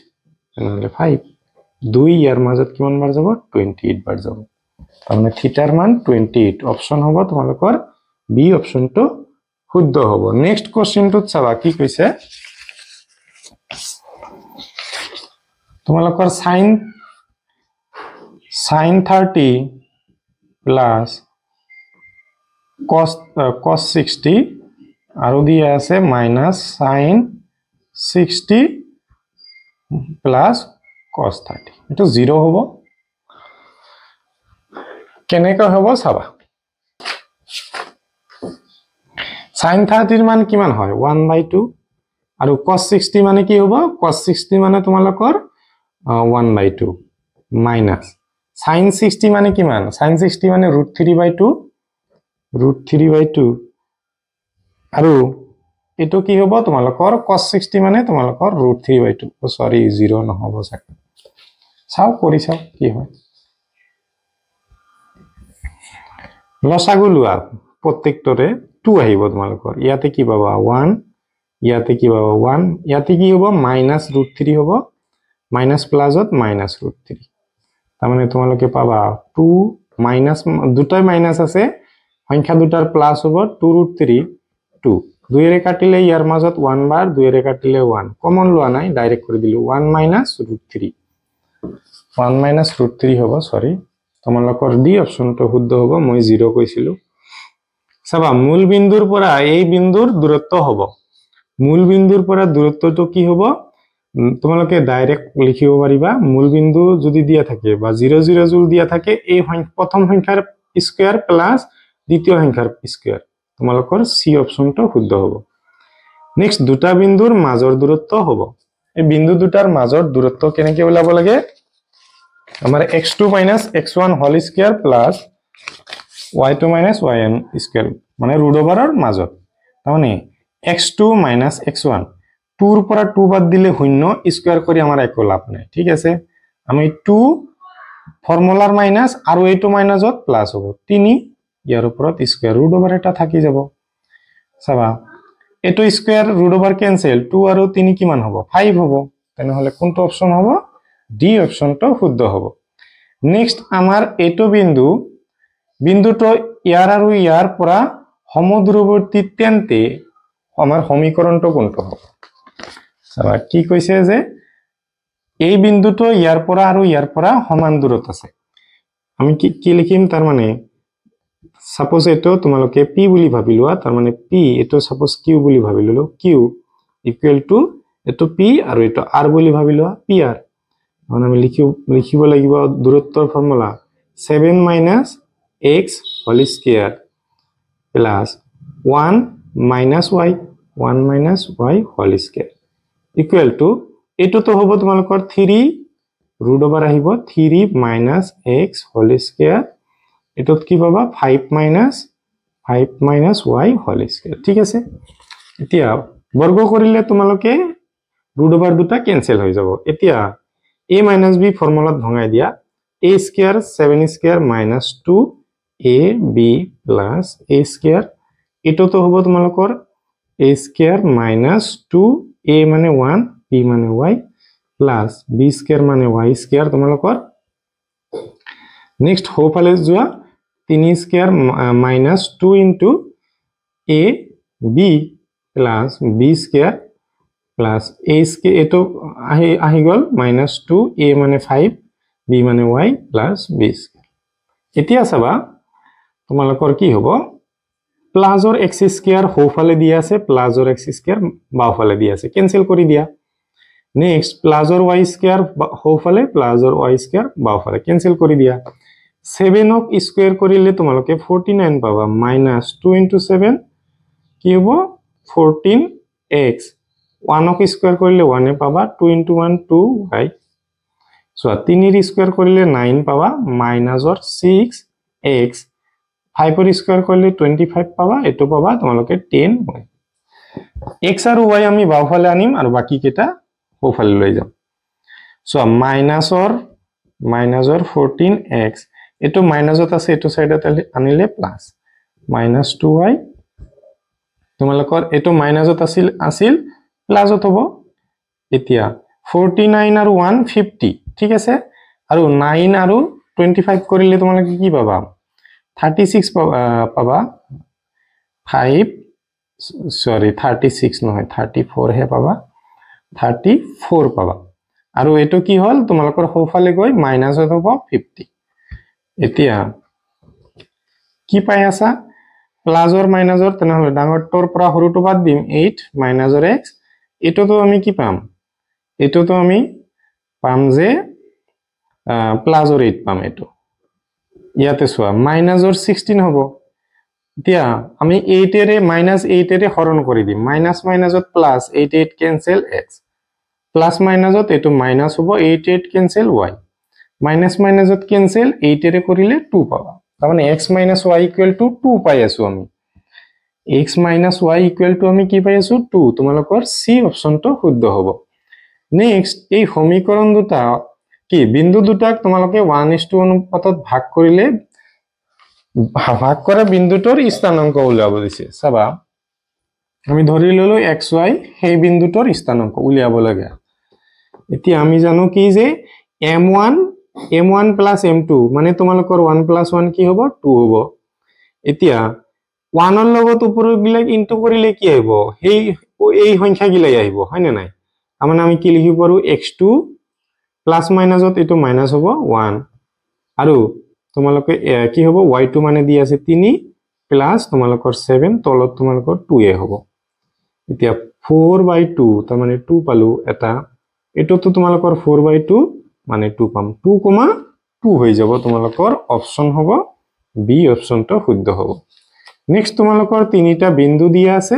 তেনেহলে 5 2 ইয়াৰ মাজত কিমান বাৰ যাব 28 বাৰ যাব তাৰমানে থিটাৰ মান 28 অপশন হ'ব তোমালোকৰ বি অপশনটো শুদ্ধ হ'ব নেক্সট কোৱেশ্চনটো চাবা কি কৈছে তোমালোকৰ sin 30 plus cos 60 আৰু দিয়া আছে minus sin 60 plus cos 30 এটো 0 হ'ব কেনেকৈ হ'ব চাবা sin 30 ৰ মান কিমান হয় 1/2 আৰু cos 60 মানে কি হ'ব cos 60 মানে তোমালোকৰ 1/2 minus sin 60 মানে কিমান sin 60 মানে √3/2 আৰু এটো কি হ'ব তোমালোকৰ cos 60 মানে তোমালোকৰ √3/2 সৰি 0 নহব চাগে চাও কৰি চাও কি হয় লসাগু লোৱা প্ৰত্যেকটোৰে 2 আহিব তোমালোকৰ ইয়াতে কি পাবা 1 ইয়াতে কি পাবা 1 ইয়াতে কি হ'ব -√3 হ'ব মাইনাস প্লাসত -√3 তাৰ মানে তোমালোকে পাবা 2 মাইনাস দুটাই মাইনাস আছে সংখ্যা দুটাৰ প্লাস হ'ব 2√3 2 2 এৰে কাটিলে ইয়াৰ মাজত 1 বাৰ 2 এৰে কাটিলে 1 কমন লোৱা নাই ডাইৰেক্ট কৰি দিলো 1 -√3 1 -√3 হ'ব সৰি তোমালোকৰ ডি অপশনটো শুদ্ধ হ'ব মই 0 কৈছিলো চাবা মূল বিন্দুৰ পৰা এই বিন্দুৰ দূৰত্ব হ'ব মূল বিন্দুৰ পৰা দূৰত্বটো কি হ'ব তোমালোকে ডাইৰেক্ট লিখিব পাৰিবা মূল বিন্দু যদি দিয়া থাকে বা 0 0 জুল দিয়া থাকে এই প্ৰথম সংখ্যাৰ স্কয়াৰ প্লাস দ্বিতীয় সংখ্যাৰ স্কয়াৰ তোমালোকৰ সি অপশনটো শুদ্ধ হ'ব নেক্সট দুটা বিন্দুৰ মাজৰ দূৰত্ব হ'ব এই বিন্দু দুটাৰ মাজৰ দূৰত্ব কেনেকৈ ওলাব লাগে আমাৰ x2 - x1 whole square plus y2 - yn square মানে ৰুট ওভাৰৰ মাজত তাৰমানে x2 - x1 2 ৰ পৰা 2 বাদ দিলে শূন্য স্কয়াৰ কৰি আমাৰ একো লাভ নাই ঠিক আছে আমি 2 ফৰ্মুলাৰ মাইনাস আৰু এইটো মাইনাসত প্লাস হ'ব 3 ইয়াৰ ওপৰত স্কয়াৰ ৰুট ওভাৰ এটা থাকি যাব চাবা এটো স্কয়াৰ ৰুট ওভাৰ ক্যান্সেল 2 আৰু 3 কিমান হ'ব 5 হ'ব তেনেহলে কোনটো অপশন হ'ব ডি অপশনটো শুদ্ধ হ'ব নেক্সট আমাৰ এটো বিন্দুটো ইয়াৰ আৰু ইয়াৰ পৰা সমদূৰৱৰ্তী তেন্তে আমাৰ সমীকৰণটো কোনটো হ'ব চাবা কি কৈছে যে এই বিন্দুটো ইয়াৰ পৰা আৰু ইয়াৰ পৰা সমান দূৰত আছে আমি কি লিখিম তাৰ মানে সাপোজ এটো তোমালোকে p বুলি ভাবি লোৱা তাৰ মানে p এটো সাপোজ q বুলি ভাবি ললো q ইকুৱেল টু এটো p আৰু এটো r বুলি ভাবি লোৱা pr মানে আমি লিখিব লাগিব দূৰত্বৰ formula 7 - x whole square plus 1 - y 1 - y whole square equal to এটো তো হ'ব তোমালোকৰ 3 ৰুট ওভাৰ আহিব 3 - x হোল স্কয়াৰ এটোত কি পাবা 5 মাইনাস y হোল স্কয়াৰ ঠিক আছে এতিয়া বৰ্গ কৰিলে তোমালোকে ৰুট ওভাৰ দুটা ক্যান্সেল হৈ যাব এতিয়া a - b ফৰ্মুলাত ভঙাই দিয়া a square 7 square minus 2ab plus a square এটো তো হ'ব তোমালোকৰ a স্কয়াৰ minus 2a মানে 1 b মানে y plus b স্কয়াৰ মানে y স্কয়াৰ তোমালোকৰ নেক্সট হোফালে যোৱা 3 square minus 2 into a b plus b square plus a square এটো আহি গল minus 2 a মানে 5 b মানে y plus b স্কয়াৰ এতিয়া চাবা তোমালোকৰ কি হ'ব প্লাসৰ x স্কয়াৰ হোফালে দিয়া আছে প্লাসৰ x স্কয়াৰ বাওফালে দিয়া আছে ক্যান্সেল কৰি দিয়া নেক্সট প্লাসৰ y স্কয়াৰ হোফালে প্লাসৰ y স্কয়াৰ বাওফালে ক্যান্সেল কৰি দিয়া 7 ক স্কয়াৰ কৰিলে তোমালোকে 49 পাবা minus 2 into 7 কি হ'ব 14x 1 ক স্কয়াৰ কৰিলে 1 এ পাবা 2 into 1 2y সো 3 ৰ স্কয়াৰ কৰিলে 9 পাবা মাইনাসৰ 6x 5 ৰ স্কয়াৰ কৰিলে 25 পাবা এটো পাবা তোমালোকে 10y x আৰু y আমি বাওফালে আনিম আৰু বাকি কেটা হোফালে লৈ যাম সো মাইনাসৰ 14x এটো মাইনাসত আছে এটো সাইডত আনিলে প্লাস minus 2y তোমালোকৰ এটো মাইনাসত আছিল প্লাসত হ'ব এতিয়া 49 আৰু 1 50 ঠিক আছে আৰু 9 আৰু 25 কৰিলে তোমালোকে কি পাবা 36 পাবা 36 নহয় 34 হে পাবা 34 পাবা আৰু এটো কি হল তোমালোকৰ হোফালে গৈ মাইনাসত হ'ব 50 এতিয়া কি পাই আছা প্লাসৰ মাইনাসৰ তেনেহলে ডাঙৰটোৰ পৰা সৰুটো বাদ দিম 8 মাইনাসৰ x এটো তো আমি কি পাম এটো তো আমি পাম যে প্লাসৰ 8 পাম এটো ইয়াতে সোয়া মাইনাসৰ 16 হ'ব এতিয়া আমি 8 এৰে মাইনাস 8 এৰে হৰণ কৰি দিম মাইনাস মাইনাসত প্লাস 8 8 ক্যান্সেল x প্লাস মাইনাসত এটো মাইনাস হ'ব 8 8 ক্যান্সেল y মাইনাস মাইনাসত ক্যান্সেল 8 এৰে কৰিলে 2 পাবা তাৰ মানে x - y = 2 পাই আছো আমি x - y = আমি কি পাই আছো 2 তোমালোকৰ c অপচনটো শুদ্ধ হ'ব নেক্সট এই সমীকৰণ দুটা কি বিন্দু দুটাক তোমালোকে 1:2 অনুপাতত ভাগ কৰিলে ভাগ কৰা বিন্দুটোৰ স্থানাংক উলিয়াব দিছে চাবা আমি ধৰি ললো xy সেই বিন্দুটোৰ স্থানাংক উলিয়াব লাগে এতিয়া আমি জানো কি যে m1 plus m2 মানে তোমালোকৰ 1 plus 1 কি হ'ব 2 হ'ব এতিয়া 1 ৰ লগত ওপৰৰ গিলা ইনটু কৰিলে কি আহিব এই সংখ্যা গিলাই আহিব হয় না নাই মানে আমি কি লিখিব পাৰো x2 প্লাস মাইনাসত এটো মাইনাস হ'ব 1 আৰু তোমালোকে কি হ'ব y2 মানে দি আছে 3 প্লাস তোমালোকৰ 7 তলত তোমালোকৰ 2 এ হ'ব এতিয়া 4/2 তাৰ মানে 2 পালো এটা এটো তো তোমালোকৰ 4/2 মানে 2 পাম 2,2 হৈ যাব তোমালোকৰ অপচন হ'ব বি অপচনটো শুদ্ধ হ'ব নেক্সট তোমালোকৰ তিনিটা বিন্দু দিয়া আছে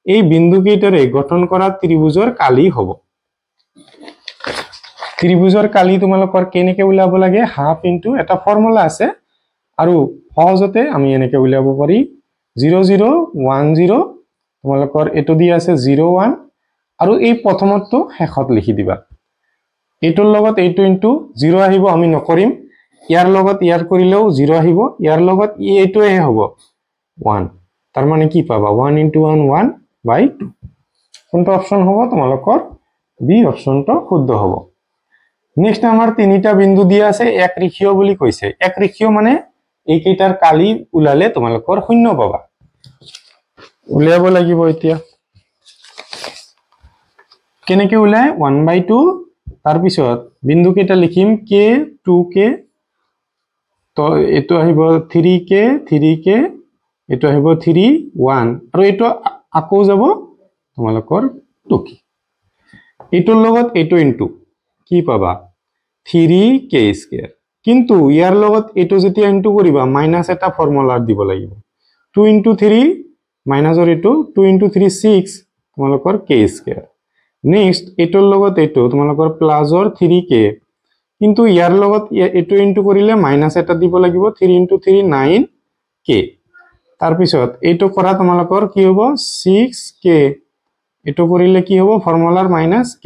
এই বিন্দু কেইটাৰে গঠন কৰা ত্ৰিভুজৰ কালি হ'ব ত্ৰিভুজৰ কালি তোমালোকৰ কেনেকৈ উলাব লাগে হাফ ইনটু এটা ফৰ্মুলা আছে আৰু সহজতে আমি এনেকৈ উলাব পাৰি 0 0 1 0 তোমালোকৰ এটো দিয়া আছে 0 1 আৰু এই প্ৰথমটো শেষত লিখি দিবা এটোৰ লগত এইটো ইনটু 0 আহিব আমি নকৰিম ইয়াৰ লগত ইয়াৰ কৰিলেও 0 আহিব ইয়াৰ লগত এইটোৱে হ'ব 1 তাৰ মানে কি পাবা 1 into 1 1/2 কোনটো অপচন হ'ব তোমালোকৰ বি অপচনটো শুদ্ধ হ'ব নেক্সট আমাৰ তিনিটা বিন্দু দিয়া আছে এক ৰেখীয় বুলি কৈছে এক ৰেখীয় মানে এই কেইটাৰ কালি উলালে তোমালোকৰ শূন্য পাবা উলিয়াব লাগিব এতিয়া কেনেকৈ উলাই 1/2 তাৰ পিছত বিন্দু কেইটা লিখিম k 2k তো এটো আহিব 3k 3k এটো আহিব 3 1 আৰু এটো আকৌ যাব তোমালোকৰ 2k এটোৰ লগত এটো ইনটু কি পাবা 3k স্কয়াৰ কিন্তু ইয়াৰ লগত এটো যেতিয়া ইনটু কৰিবা মাইনাস এটা ফৰ্মুলা দিব লাগিব 2 into 3 মাইনাসৰ এটো 2 into 3 6 তোমালোকৰ k স্কয়াৰ নেক্সট এটোৰ লগত এটো তোমালোকৰ প্লাসৰ 3k কিন্তু ইয়াৰ লগত এটো ইনটু কৰিলে মাইনাস এটা দিব লাগিব 3 * 3 9k তাৰ পিছত এটো কৰা তোমালোকৰ কি হ'ব 6k এটো কৰিলে কি হ'ব ফৰ্মুলাৰ -k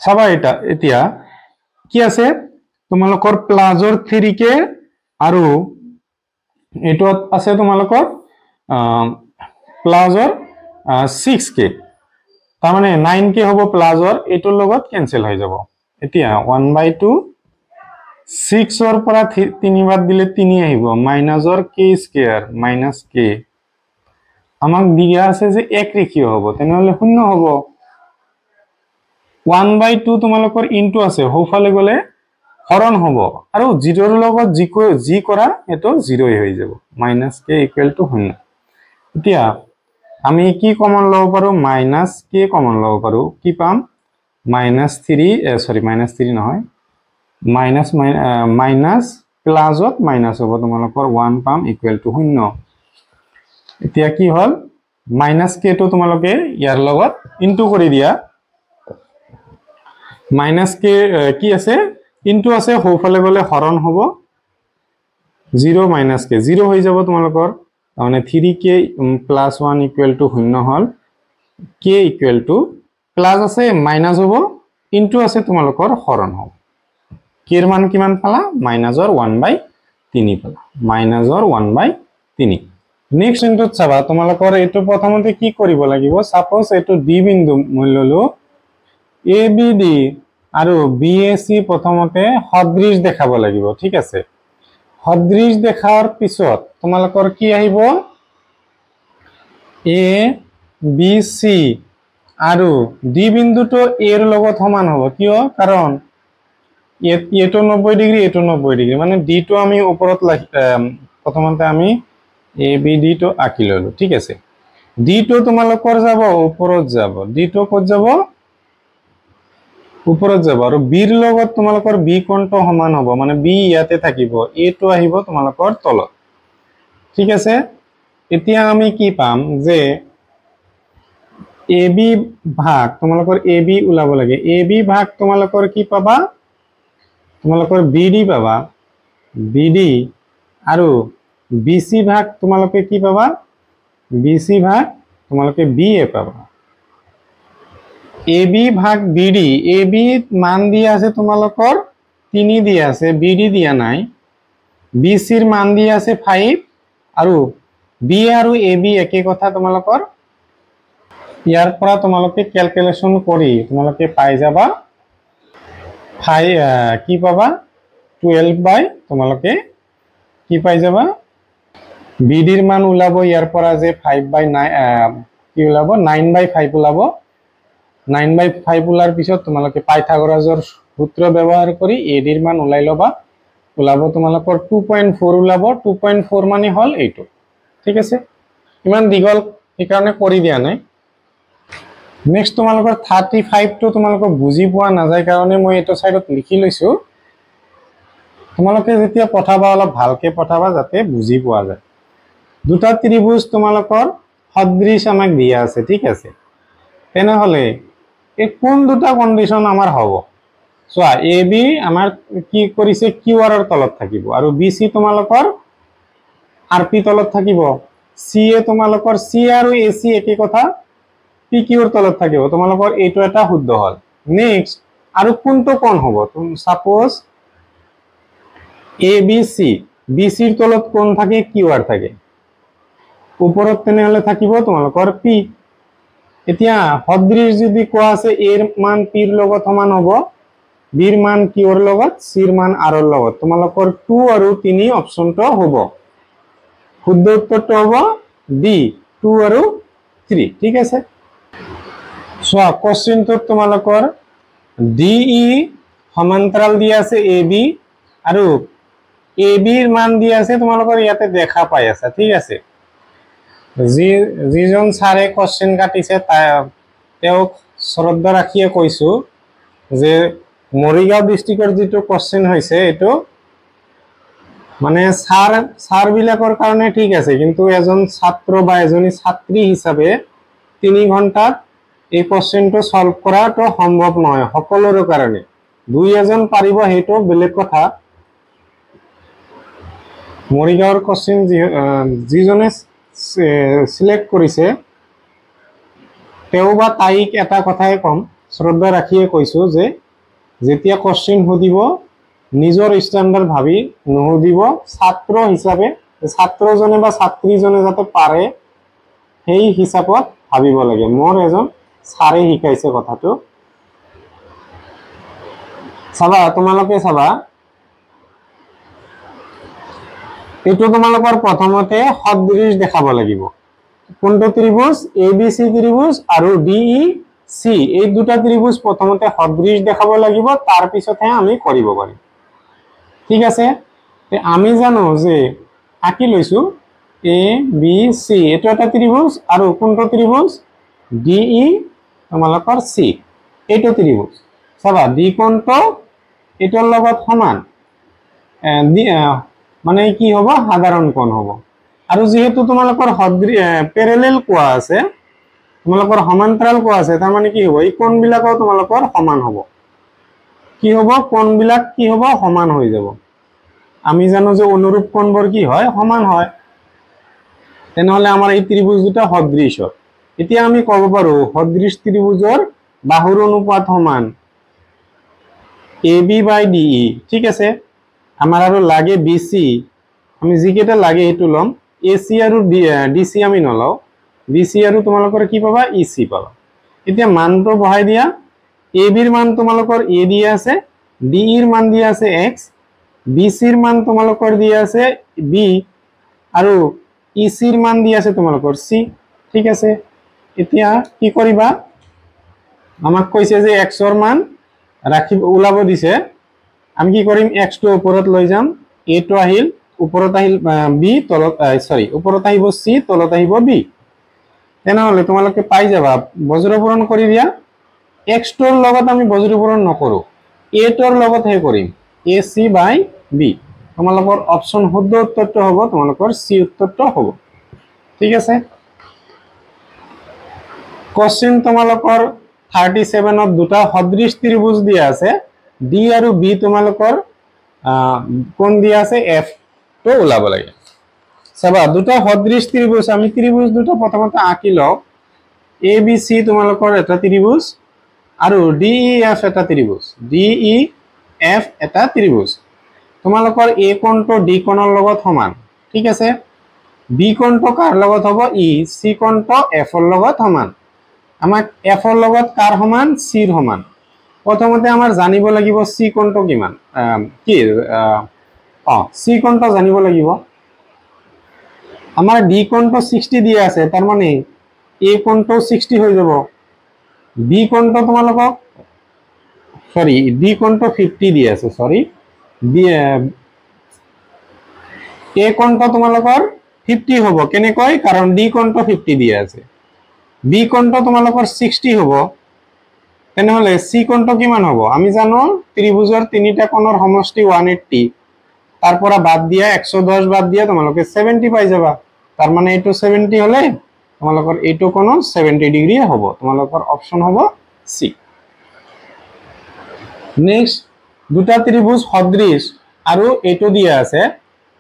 চাবা এটা এতিয়া কি আছে তোমালোকৰ প্লাসৰ 3k আৰু এটো আছে তোমালোকৰ প্লাসৰ 6k তাৰ মানে 9k হ'ব প্লাসৰ এটোৰ লগত কেনসেল হৈ যাব এতিয়া 1/2 6 ৰ পৰা 3 বাদ দিলে 3 আহিব মাইনাসৰ k স্কয়াৰ -k আমাক দিয়া আছে যে এক ৰেখীয় হ'ব তেনেহলে শূন্য হ'ব 1/2 তোমালোকৰ ইনটু আছে হোফালে গলে হৰণ হ'ব আৰু 0 ৰ লগত যি কৰা এটো 0 হৈ যাব -k = 0 এতিয়া আমি কি কমন লব পাৰো -k কমন লব পাৰো কি পাম -3 নহয় মাইনাস প্লাসত মাইনাস হ'ব তোমালোকৰ 1 পাম = 0 এতিয়া কি হল -k টো তোমালোকে ইয়াৰ লগত ইনটু কৰি দিয়া -k কি আছে ইনটু আছে হোফালে গলে হৰণ হ'ব 0 - k 0 হৈ যাব তোমালোকৰ মানে 3k + 1 = 0 হল k = প্লাস আছে মাইনাস হ'ব ইনটু আছে তোমালোকৰ হৰণ হ'ব k এর মান কিমান পালা -1/3 পালা -1/3 নেক্সট ইনটুত চাবা তোমালোকৰ এটো প্ৰথমতে কি কৰিব লাগিব সাপোজ এটো d বিন্দু মই ললো abd আৰু bac প্ৰথমতে সদৃশ দেখাব লাগিব ঠিক আছে সদৃশ দেখাৰ পিছত তোমালোকৰ কি আহিব a b c আৰু d বিন্দুটো a এৰ লগত সমান হ'ব কিয় কাৰণ এটো 90 ডিগ্ৰী এটো 90 ডিগ্ৰী মানে d টো আমি ওপৰত প্ৰথমতে আমি abd টো আঁকি ললো ঠিক আছে d টো তোমালোকৰ যাব ওপৰত যাব d টো ক'ত যাব ওপৰত যাব আৰু b ৰ লগত তোমালোকৰ b কোণটো সমান হ'ব মানে b ইয়াতে থাকিব a টো আহিব তোমালোকৰ তলত ঠিক আছে এতিয়া আমি কি পাম যে ab ভাগ তোমালোকৰ ab ওলাব লাগে ab ভাগ তোমালোকৰ কি পাবা তোমালোকৰ bd পাবা bd আৰু bc ভাগ তোমালোকে কি পাবা bc ভাগ তোমালোকে ba পাবা ab ভাগ bd ab মান দিয়া আছে তোমালোকৰ 3 দিয়া আছে bd দিয়া নাই bc ৰ মান দিয়া আছে 5 আৰু ba আৰু ab একে কথা তোমালোকৰ ইয়াৰ পৰা তোমালোকে ক্যালকুলেশন কৰি তোমালোকে পাই যাবা কি পাবা 12 তোমালোকে কি পাই যাবা bd ৰ মান ওলাব ইয়াৰ পৰা যে 5/9 কি ওলাব 9/5 ওলাব 9/5 ওলাৰ পিছত তোমালোকে পাইথাগোৰাছৰ সূত্ৰ ব্যৱহাৰ কৰি ad ৰ মান ওলাই লবা ওলাব তোমালোকৰ 2.4 ওলাব 2.4 মানে হল এইটো ঠিক আছে ইমান দীঘল এই কাৰণে কৰি দিয়া নাই নেক্সট তোমালোকৰ 35 টো তোমালোকক বুজি পোৱা নাযায় কাৰণে মই এটো সাইডত লিখি লৈছো তোমালোকে যেতিয়া পঠাবা অলপ ভালকে পঠাবা যাতে বুজি পোৱা যায় দুটা ত্ৰিভুজ তোমালোকৰ সদৃশ আমাক দিয়া আছে ঠিক আছে তেনে হলে এই কোন দুটা কন্ডিশন আমাৰ হ'ব সোয়া ab আমাৰ কি কৰিছে qr ৰ তলত থাকিব আৰু bc তোমালোকৰ rp তলত থাকিব ca তোমালোকৰ c আৰু ac একে কথা pq ৰ তলত থাকিব তোমালোকৰ এইটো এটা শুদ্ধ হল নেক্সট আৰু কোনটো কোণ হ'ব সাপোজ abc bc ৰ তলত কোণ থাকে qr থাকে ওপৰত তেনেহলে থাকিব তোমালোকৰ p এতিয়া সদৃশ যদি কোৱা আছে a ৰ মান p ৰ লগত সমান হ'ব b ৰ মান q ৰ লগত c ৰ মান r ৰ লগত তোমালোকৰ 2 আৰু 3 অপচনটো হ'ব শুদ্ধ উত্তৰটো হ'ব d 2 আৰু 3 ঠিক আছে সোয়া কোশ্চেনটো তোমালোকৰ de সমান্তৰাল দিয়া আছে ab আৰু ab ৰ মান দিয়া আছে তোমালোকৰ ইয়াতে দেখা পাই আছে ঠিক আছে যিজন সাৰে কোশ্চেন কাটিছে তেওঁক শ্ৰদ্ধা ৰাখিয়ে কৈছো যে মৰিগাঁও ডিস্ট্ৰিক্টৰ যেটো কোশ্চেন হৈছে এটো মানে সাৰ বিলাকৰ কাৰণে ঠিক আছে কিন্তু এজন ছাত্ৰ বা এজনী ছাত্ৰী হিচাপে 3 ঘন্টাত এই কোশ্চেনটো সলভ কৰাটো সম্ভৱ নহয় সকলোৰে কাৰণে। দুই এজন পাৰিব সেইটো বেলেগ কথা। মৰিগাঁৱৰ কোশ্চেন যিজনে সিলেক্ট কৰিছে তেওঁ বা তাইক এটা কথাই কম, শ্ৰদ্ধা ৰাখিয়ে কৈছো যে যেতিয়া কোশ্চেন সুধিব নিজৰ ষ্টেণ্ডাৰ্ড ভাবি নুসুধিব, ছাত্ৰ হিচাপে ছাত্ৰজনে বা ছাত্ৰীজনে যাতে পাৰে সেই হিচাপত ভাবিব লাগে। মোৰ এজন ছাৰে শিকাইছে কথাটো। চাবা তোমালোকে চাবা, এইটো তোমালোকৰ প্ৰথমতে সদৃশ দেখাব লাগিব। কোনটো ত্ৰিভুজ? ABC ত্ৰিভুজ আৰু DEC এই দুটা ত্ৰিভুজ প্ৰথমতে সদৃশ দেখাব লাগিব, তাৰ পিছতহে আমি কৰিব পাৰিম। ঠিক আছে, আমি জানো যে আঁকি লৈছো ABC এইটো এটা ত্ৰিভুজ আৰু কোনটো ত্ৰিভুজ? DE তোমালোকৰ C এইটো ত্ৰিভুজ। চাবা ডি কোণটো এটাৰ লগত সমান, মানে কি হ'ব? সাধাৰণ কোণ হ'ব। আৰু যেহেতু তোমালোকৰ প্যাৰেলাল কোৱা আছে, তোমালোকৰ সমান্তৰাল কোৱা আছে, তাৰ মানে কি হ'ব? এই কোণবিলাকও তোমালোকৰ সমান হ'ব। কি হ'ব? কোণবিলাক কি হ'ব? সমান হৈ যাব। আমি জানো যে অনুৰূপ কোণবোৰ কি হয়? সমান হয়। তেনেহলে আমাৰ এই ত্ৰিভুজ দুটা সদৃশ হয়। এতিয়া আমি ক'ব পাৰো সদৃশ ত্ৰিভুজৰ বাহুৰ অনুপাত সমান AB বাই DE। ঠিক আছে, আমাৰ আৰু লাগে BC, আমি যিকেইটা লাগে সেইটো ল'ম। AC আৰু DC আমি নলওঁ, BC আৰু তোমালোকৰ কি পাবা? EC পাবা। এতিয়া মানটো বহাই দিয়া। AB ৰ মান তোমালোকৰ A দিয়া আছে, DE ৰ মান দিয়া আছে X, BC ৰ মান তোমালোকৰ দিয়া আছে B আৰু EC ৰ মান দিয়া আছে তোমালোকৰ C। ঠিক আছে, এতিয়া কি কৰিবা? আমাক কৈছে যে X ৰ মান ৰাখিব ওলাব দিছে। আমি কি কৰিম? X টো ওপৰত লৈ যাম, A টো আহিল, ওপৰত আহিল B, তলত ওপৰত আহিব C, তলত আহিব B। তেনেহলে তোমালোকে পাই যাবা, বজ্ৰপূৰণ কৰি দিয়া। X টোৰ লগত আমি বজ্ৰপূৰণ নকৰো, A টোৰ লগতহে কৰিম, AC বাই B। তোমালোকৰ অপশন শুদ্ধ উত্তৰটো হ'ব তোমালোকৰ C উত্তৰটো হ'ব। ঠিক আছে, কোশ্চেন তোমালোকৰ 37ত দুটা সদৃশ ত্ৰিভুজ দিয়া আছে, D আৰু B তোমালোকৰ কোণ দিয়া আছে F টো ওলাব লাগে। চাবা দুটা সদৃশ ত্ৰিভুজ, আমি ত্ৰিভুজ দুটা প্ৰথমতে আঁকি লওঁ। ABC তোমালোকৰ এটা ত্ৰিভুজ আৰু DEF এটা ত্ৰিভুজ, DEF এটা ত্ৰিভুজ। তোমালোকৰ A কোণটো D কোণৰ লগত সমান। ঠিক আছে, B কোণটো কাৰ লগত হ'ব? E, C কোণটো F ৰ লগত সমান। আমাক F ৰ লগত কাৰ সমান? C ৰ সমান। প্ৰথমতে আমাৰ জানিব লাগিব C কোণটো কিমান, কি C কোণটো জানিব লাগিব। আমাৰ D কোণটো 60 দিয়া আছে, তাৰ মানে A কোণটো 60 হৈ যাব। B কোণটো তোমালোকক D কোণটো 50 দিয়া আছে, A কোণটো তোমালোকৰ 50 হ'ব। কেনেকৈ? কাৰণ D কোণটো 50 দিয়া আছে। B কোণটো তোমালোকৰ 60 হ'ব। তেনেহলে C কোণটো কিমান হ'ব? আমি জানো ত্ৰিভুজৰ তিনিটা কোণৰ সমষ্টি 180, তাৰ পৰা বাদ দিয়া 110 বাদ দিয়া তোমালোকে 70 পাই যাবা। তাৰ মানে এইটো 70 হলে তোমালোকৰ এইটো কোণ 70 ডিগ্ৰী হ'ব। তোমালোকৰ অপশন হ'ব C। নেক্সট, দুটা ত্ৰিভুজ সদৃশ আৰু এইটো দিয়া আছে,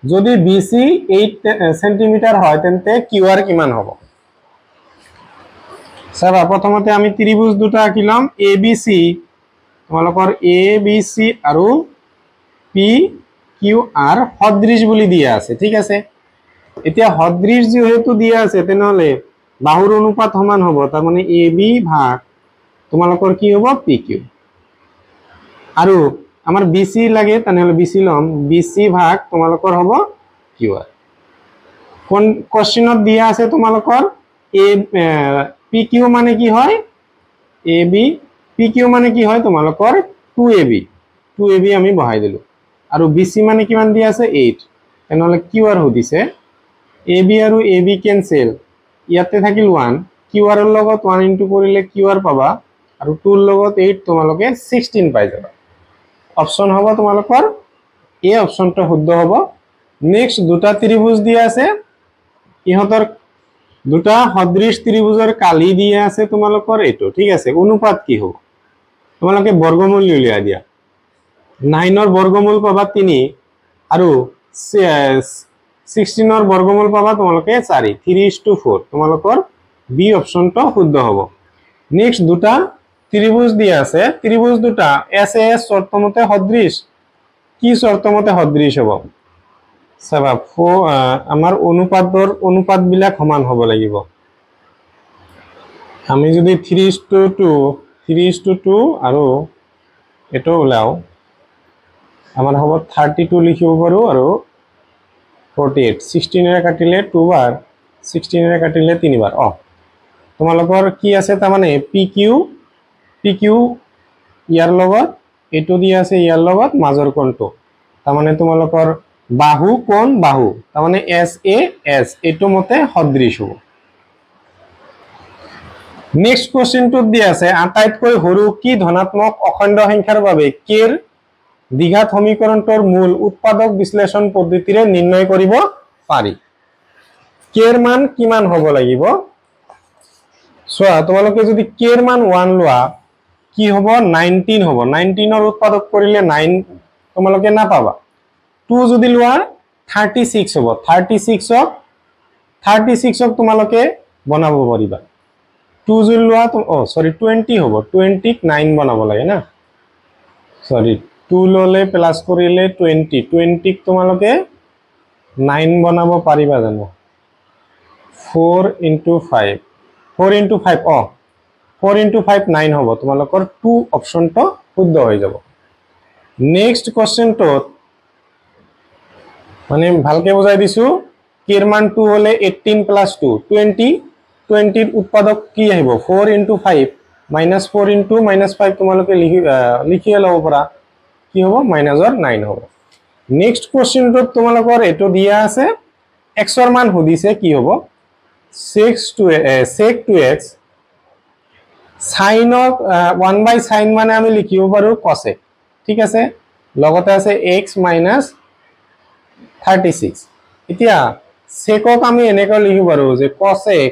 যদি BC 8 সেন্টিমিটাৰ হয় তেন্তে QR কিমান হ'ব? চাবা প্ৰথমতে আমি ত্ৰিভুজ দুটা আঁকিলাম, ABC তোমালোকৰ ABC আৰু PQR সদৃশ বুলি দিয়া আছে। ঠিক আছে, এতিয়া সদৃশ যেহেতু দিয়া আছে তেনেহলে বাহুৰ অনুপাত সমান হ'ব, তাৰ মানে AB ভাগ তোমালোকৰ কি হ'ব? PQ। আৰু আমাৰ BC লাগে, তেনেহলে BC ল'ম, BC ভাগ তোমালোকৰ হ'ব QR। কোশ্চেনত দিয়া আছে তোমালোকৰ PQ মানে কি হয়? AB, PQ মানে কি হয়? তোমালোকৰ 2AB আমি বহাই দিলো। আৰু BC মানে কিমান দিয়া আছে? 8। তেনেহলে QR সুধিছে, AB আৰু AB কেনসেল, ইয়াতে থাকিল 1, QR ৰ লগত 1 ইনটু কৰিলে QR পাবা, আৰু 2 ৰ লগত 8 তোমালোকে 16 পাই যাবা। অপশন হ'ব তোমালোকৰ A অপশনটো শুদ্ধ হ'ব। নেক্সট, দুটা ত্ৰিভুজ দিয়া আছে, ইহঁতৰ দুটা সদৃশ ত্ৰিভুজৰ কালি দিয়া আছে তোমালোকৰ এইটো ঠিক আছে অনুপাত কি হ'ব তোমালোকে বৰ্গমূল উলিয়াই দিয়া 9 ৰ বৰ্গমূল পাবা 3 আৰু 16 ৰ বৰ্গমূল পাবা তোমালোকে 4 3:4 তোমালোকৰ বি অপচনটো শুদ্ধ হ'ব নেক্সট দুটা ত্ৰিভুজ দিয়া আছে ত্ৰিভুজ দুটা এছএএছ শৰ্তমতে সদৃশ কি শৰ্তমতে সদৃশ হ'ব চাবা আমাৰ অনুপাত বিলাক সমান হ'ব লাগিব আমি যদি 3:2 আৰু এটো ওলাও আমাৰ হ'ব 32 লিখিব পাৰো আৰু 48 16 এৰে কাটিলে 2 বাৰ 16 এৰে কাটিলে 3 বাৰ তোমালোকৰ কি আছে তাৰ মানে PQ ইয়াৰ লগত এটো দিয়া আছে ইয়াৰ লগত মাজৰ কোণটো তাৰ মানে তোমালোকৰ বাহু কোণ বাহু তাৰ মানে SAS এটো মতে সদৃশ হ'ব নেক্সট কোশ্চেনটো দিয়া আছে আটাইতকৈ সৰু কি ধনাত্মক অখণ্ড সংখ্যাৰ বাবে কেৰ দ্বিঘাত সমীকৰণটোৰ মূল উৎপাদক বিশ্লেষণ পদ্ধতিৰে নিৰ্ণয় কৰিব পাৰি কেৰ মান কিমান হ'ব লাগিব সোয়া তোমালোকে যদি কেৰ মান 1 লোৱা কি হ'ব 19 হ'ব 19 ৰ উৎপাদক কৰিলে 9 তোমালোকে না পাবা 2 যদি লোৱা 36 হ'ব 36ক তোমালোকে বনাব পাৰিবা 2 যদি লোৱা সৰি 20 হ'ব 20ক 9 বনাব লাগে না সৰি 2 ললে প্লাস কৰিলে 20ক তোমালোকে 9 বনাব পাৰিবা জানো 4 * 5 4 * 5 4 * 5 9 হ'ব তোমালোকৰ 2 অপচনটো শুদ্ধ হৈ যাব নেক্সট কোশ্চেনটো মানে ভালকে বুজাই দিছো কেৰ মান 2 হলে 18 + 2 20 ৰ উৎপাদক কি আহিব 4 * 5 -4 * -5 তোমালোকে লিখিয়ে লব পাৰা কি হ'ব -9 হ'ব নেক্সট কোশ্চেনটো তোমালোকৰ এটো দিয়া আছে x ৰ মান সুধিছে কি হ'ব sec 2x sin 1/sin মানে আমি লিখিব পাৰো cosec ঠিক আছে লগতে আছে x - 36 এতিয়া secক আমি এনেকৈ লিখিব পাৰো যে cosec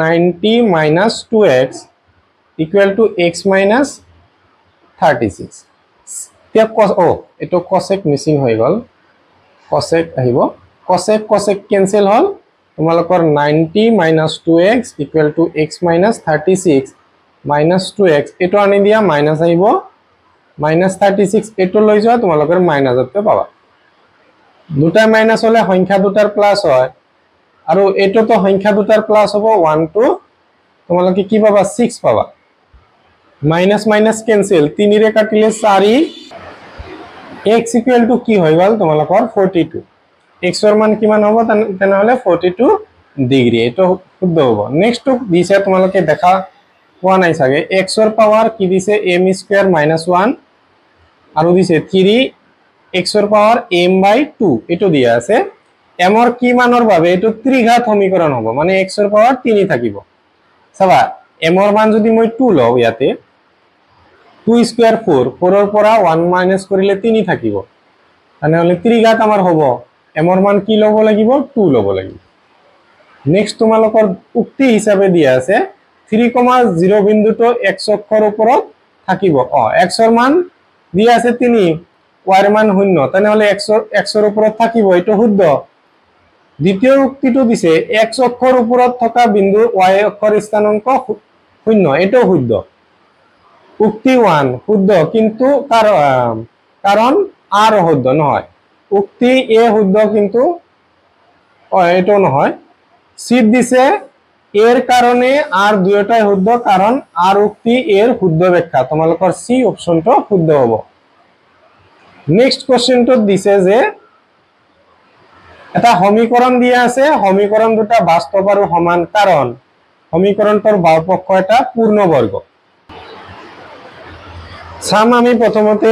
90 - 2x = x - 36 এতিয়া এটো cosec মিসিং হৈ গল cosec আহিব cosec কেনসেল হল তোমালোকৰ 90 - 2x = x - 36 - 2x এটো আনি দিয়া মাইনাস আহিব -36 এটো লৈ যোৱা তোমালোকৰ মাইনাসতে পাবা দুটা মাইনাস হলে সংখ্যা দুটাৰ প্লাস হয় আৰু এটো তো সংখ্যা দুটাৰ প্লাস হ'ব 1 2 তোমালোকে কি পাবা 6 পাবা মাইনাস মাইনাস কেনসেল 3 ৰে কাটিলে 4 x = কি হৈ গল তোমালোকৰ 42 x ৰ মান কিমান হ'ব তেনহলে 42 ডিগ্ৰী এটো শুদ্ধ হ'ব নেক্সট দিছে তোমালোকে দেখা পোৱা নাই সাগে x ৰ পাৱাৰ কি দিছে m² - 1 আৰু দিছে 3 x ৰ পাৱাৰ m/2 এটো দিয়া আছে m ৰ কি মানৰ বাবে এটো ত্ৰিঘাত সমীকৰণ হ'ব মানে x ৰ পাৱাৰ 3 থাকিব চাবা m ৰ মান যদি মই 2 লও ইয়াতে 2 * 4 4 ৰ পৰা 1 মাইনাস কৰিলে 3 থাকিব তাহলে ত্ৰিঘাত আমাৰ হ'ব m ৰ মান কি লব লাগিব 2 লব লাগিব নেক্সট তোমালোকৰ উক্তি হিচাপে দিয়া আছে 3,0 বিন্দুটো x অক্ষৰ ওপৰত থাকিব x ৰ মান দিয়া আছে 3 y ৰ মান 0 তাহলে x ৰ ওপৰত থাকিব এটো শুদ্ধ দ্বিতীয় উক্তিটো দিছে x অক্ষৰ ওপৰত থকা বিন্দু y অক্ষৰ স্থানাঙ্ক 0 এটো শুদ্ধ উক্তি 1 শুদ্ধ কিন্তু কাৰণ r শুদ্ধ নহয় উক্তি a শুদ্ধ কিন্তু এটো নহয় সিদ্ধ দিছে এর কারণে আর দুয়োটাই শুদ্ধ কারণ আর উক্তি এর শুদ্ধ ব্যাখ্যা তোমালোকৰ সি অপশনটো শুদ্ধ হ'ব নেক্সট কোশ্চেনটো দিছে যে এটা সমীকরণ দিয়া আছে সমীকরণ দুটা বাস্তব আৰু সমান কাৰণ সমীকৰণটোৰ বাওপক্ষ এটা পূৰ্ণবৰ্গ চাম আমি প্ৰথমতে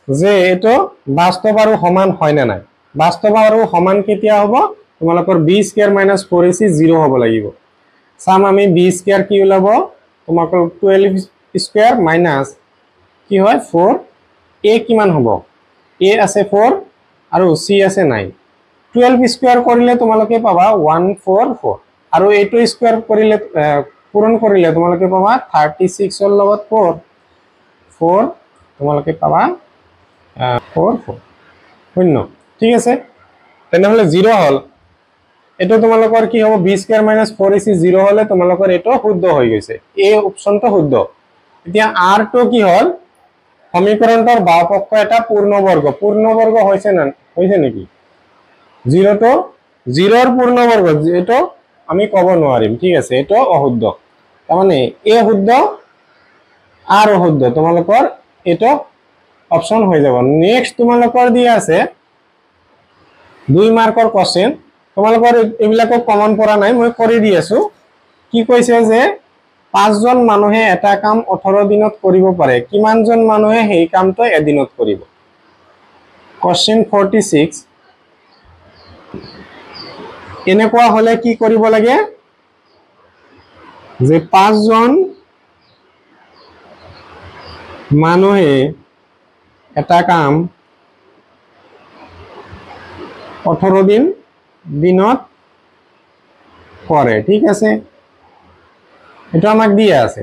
যে এটো বাস্তব আৰু সমান হয় না নাই বাস্তব আৰু সমান কেতিয়া হ'ব তোমালোকৰ b² - 4ac 0 হ'ব লাগিব সাম আমি b² কি ওলাব তোমাকৰ 12² মাইনাস কি হয় 4 a কিমান হ'ব a আছে 4 আৰু c আছে 9 12 স্কয়াৰ কৰিলে তোমালোকে পাবা 144 আৰু এইটো স্কয়াৰ কৰিলে পূৰণ কৰিলে তোমালোকে পাবা 36 ৰ লগত 4 তোমালোকে পাবা 44 শূন্য ঠিক আছে তেনেহলে 0 হল এটো তোমালোকৰ কি হ'ব b স্কয়াৰ - 4ac 0 হলে তোমালোকৰ এটো শুদ্ধ হৈ গৈছে এ অপচনটো শুদ্ধ এতিয়া r টো কি হল সমীকৰণটোৰ বাওপক্ষ এটা পূৰ্ণবৰ্গ হৈছে নেকি 0 টো 0 ৰ পূৰ্ণবৰ্গ এটো আমি ক'ব নোৱাৰিম ঠিক আছে এটো অশুদ্ধ তাৰ মানে এ শুদ্ধ r অশুদ্ধ তোমালোকৰ এটো অপচন হৈ যাব নেক্সট তোমালোকৰ দিয়া আছে 2 মাৰ্কৰ কোশ্চেন তোমালোকৰ এবিলাকো কমন পৰা নাই মই কৰি দি আছো কি কৈছে যে 5 জন মানুহে এটা কাম 18 দিনত কৰিব পাৰে কিমান জন মানুহে সেই কামটো এদিনত কৰিব কোশ্চেন 46 এনেকুৱা হলে কি কৰিব লাগে যে 5 জন মানুহে এটা কাম 18 দিনত কৰে ঠিক আছে এটা আমাক দিয়া আছে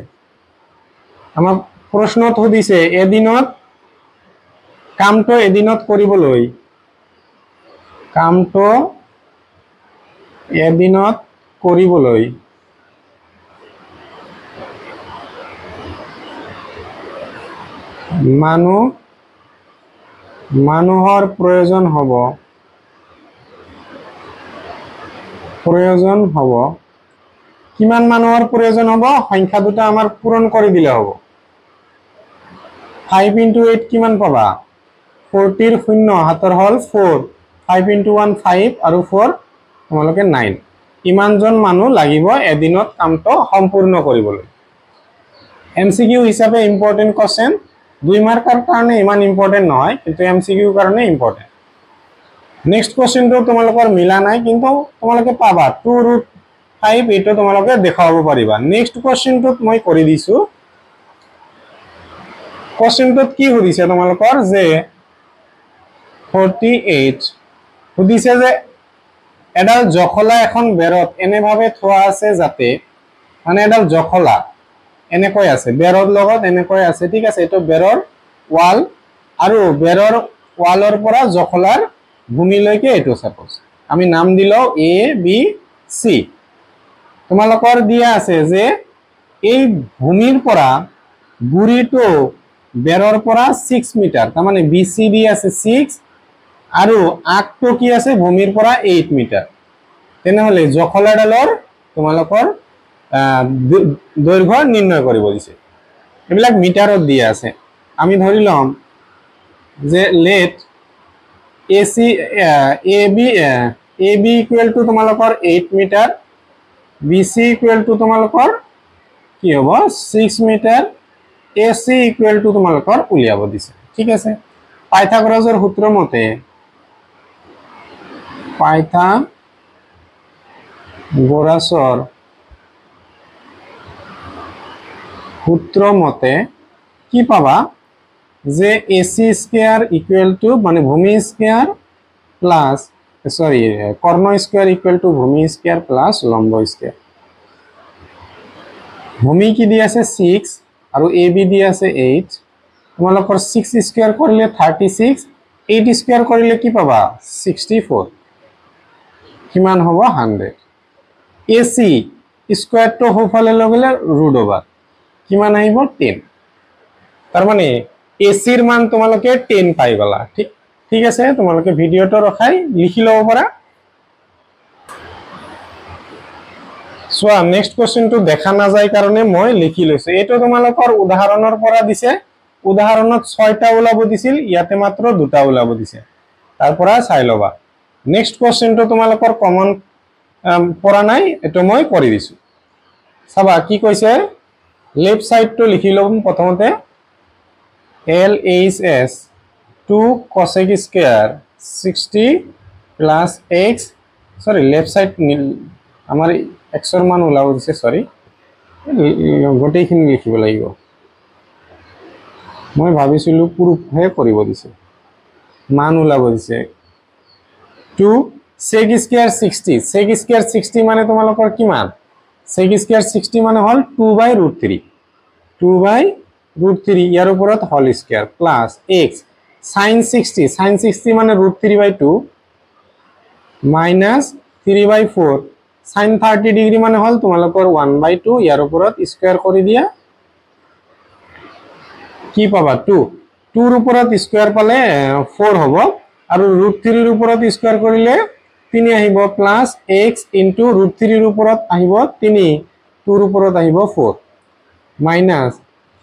আমাক প্ৰশ্নত সুধিছে এদিনত কামটো এদিনত কৰিবলৈ মানুহৰ প্ৰয়োজন হ'ব কিমান মানুহৰ প্ৰয়োজন হ'ব সংখ্যা দুটা আমাৰ পূৰণ কৰি দিলে হ'ব 5 * 8 কিমান পাবা 40 ৰ শূন্য হাতৰ হল 4 5 * 1 5 আৰু 4 তোমালোকে 9 ইমানজন মানুহ লাগিব এদিনত কামটো সম্পূৰ্ণ কৰিবলৈ এমসিকিউ হিচাপে ইম্পৰ্টেন্ট কোশ্চেন 2 মাৰ্কৰ কাৰণে ইমান ইম্পৰ্টেন্ট নহয় কিন্তু এমসিকিউ কাৰণে ইম্পৰ্টেন্ট নেক্সট কোশ্চেনটো তোমালোকৰ মিলা নাই কিন্তু তোমালোকে পাবা 2√5 এটো তোমালোকে দেখাব পাৰিবা নেক্সট কোশ্চেনটো মই কৰি দিছো কোশ্চেনটোত কি সুধিছে তোমালোকৰ যে 48 সুধিছে যে এডাল জখলা এখন বেৰত এনেভাবে থোৱা আছে যাতে মানে এডাল জখলা এনেকৈ আছে বেৰৰ লগত এনেকৈ আছে ঠিক আছে এটো বেৰৰ ওয়াল আৰু বেৰৰ ওয়ালৰ পৰা জখলাৰ ভূমিলৈকে এটো সাপোজ আমি নাম দিলো এ বি সি তোমালোকৰ দিয়া আছে যে এই ভূমিৰ পৰা গুৰিটো বেৰৰ পৰা 6 মিটাৰ তাৰ মানে বিসিডি আছে 6 আৰু আগটো কি আছে ভূমিৰ পৰা 8 মিটাৰ তেনেহলে জখলাডালৰ তোমালোকৰ দৈৰ্ঘ্য নিৰ্ণয় কৰিব দিছে এবিলাক মিটাৰত দিয়া আছে আমি ধৰি লম যে let AC AB equal to তোমালোকৰ 8 মিটাৰ BC ইকুয়াল টু তোমালোকৰ কি হ'ব 6 মিটাৰ AC ইকুয়াল টু তোমালোকৰ উলিয়াব দিছে ঠিক আছে পাইথাগোৰাছৰ সূত্ৰ মতে কি পাবা যে AC স্কয়ার ইকুয়াল টু মানে ভূমি square plus Karna square equal to ভূমি স্কয়ার প্লাস লম্ব স্কয়ার ভূমি কি দি আছে 6 আৰু AB দি আছে 8 তোমালোকৰ 6 স্কয়াৰ কৰিলে 36 8 স্কয়াৰ কৰিলে কি পাবা 64 কিমান হ'ব 100 AC স্কয়াৰ তো হোফালে লগলে ৰুট ওভাৰ কিমান আহিব 10 তাৰ মানে AC ৰ মান তোমালোকে 10 পাই গলা ঠিক আছে তোমালোকে ভিডিওটো ৰখাই লিখি লব পাৰা সোয়া নেক্সট কোশ্চেনটো দেখা না যায় কাৰণে মই লিখি লৈছো এটো তোমালোকৰ উদাহৰণৰ পৰা দিছে উদাহৰণত 6টা ওলাব দিছিল ইয়াতে মাত্ৰ 2টা ওলাব দিছে তাৰ পৰা চাই লবা নেক্সট কোশ্চেনটো তোমালোকৰ কমন পৰা নাই এটো মই কৰি দিছো চাবা কি কৈছে লেফট সাইডটো লিখি লম প্ৰথমতে LHS 2 cosec square 60 plus x left side আমার x এর মান ওলাব দিছে গোটেইখিনি লিখিব লাগিব মই ভাবিছিলো পুরুফে কৰিব দিছে মান ওলাব দিছে 2 sec স্কয়াৰ 60 sec স্কয়াৰ 60 মানে তোমালোকৰ কিমান sec স্কয়াৰ 60 মানে হল 2/√3 2/√3 ইয়াৰ ওপৰত whole square plus x sin 60 মানে √3/2 minus 3/4 sin 30 ডিগ্ৰী মানে হল তোমালোকৰ 1/2 ইয়াৰ ওপৰত স্কয়াৰ কৰি দিয়া কি পাবা 2 2 ৰ ওপৰত স্কয়াৰ পালে 4 হ'ব আৰু √3 ৰ ওপৰত স্কয়াৰ কৰিলে 3 আহিব প্লাস x into √3 ৰ ওপৰত আহিব 3 2 ৰ ওপৰত আহিব 4 minus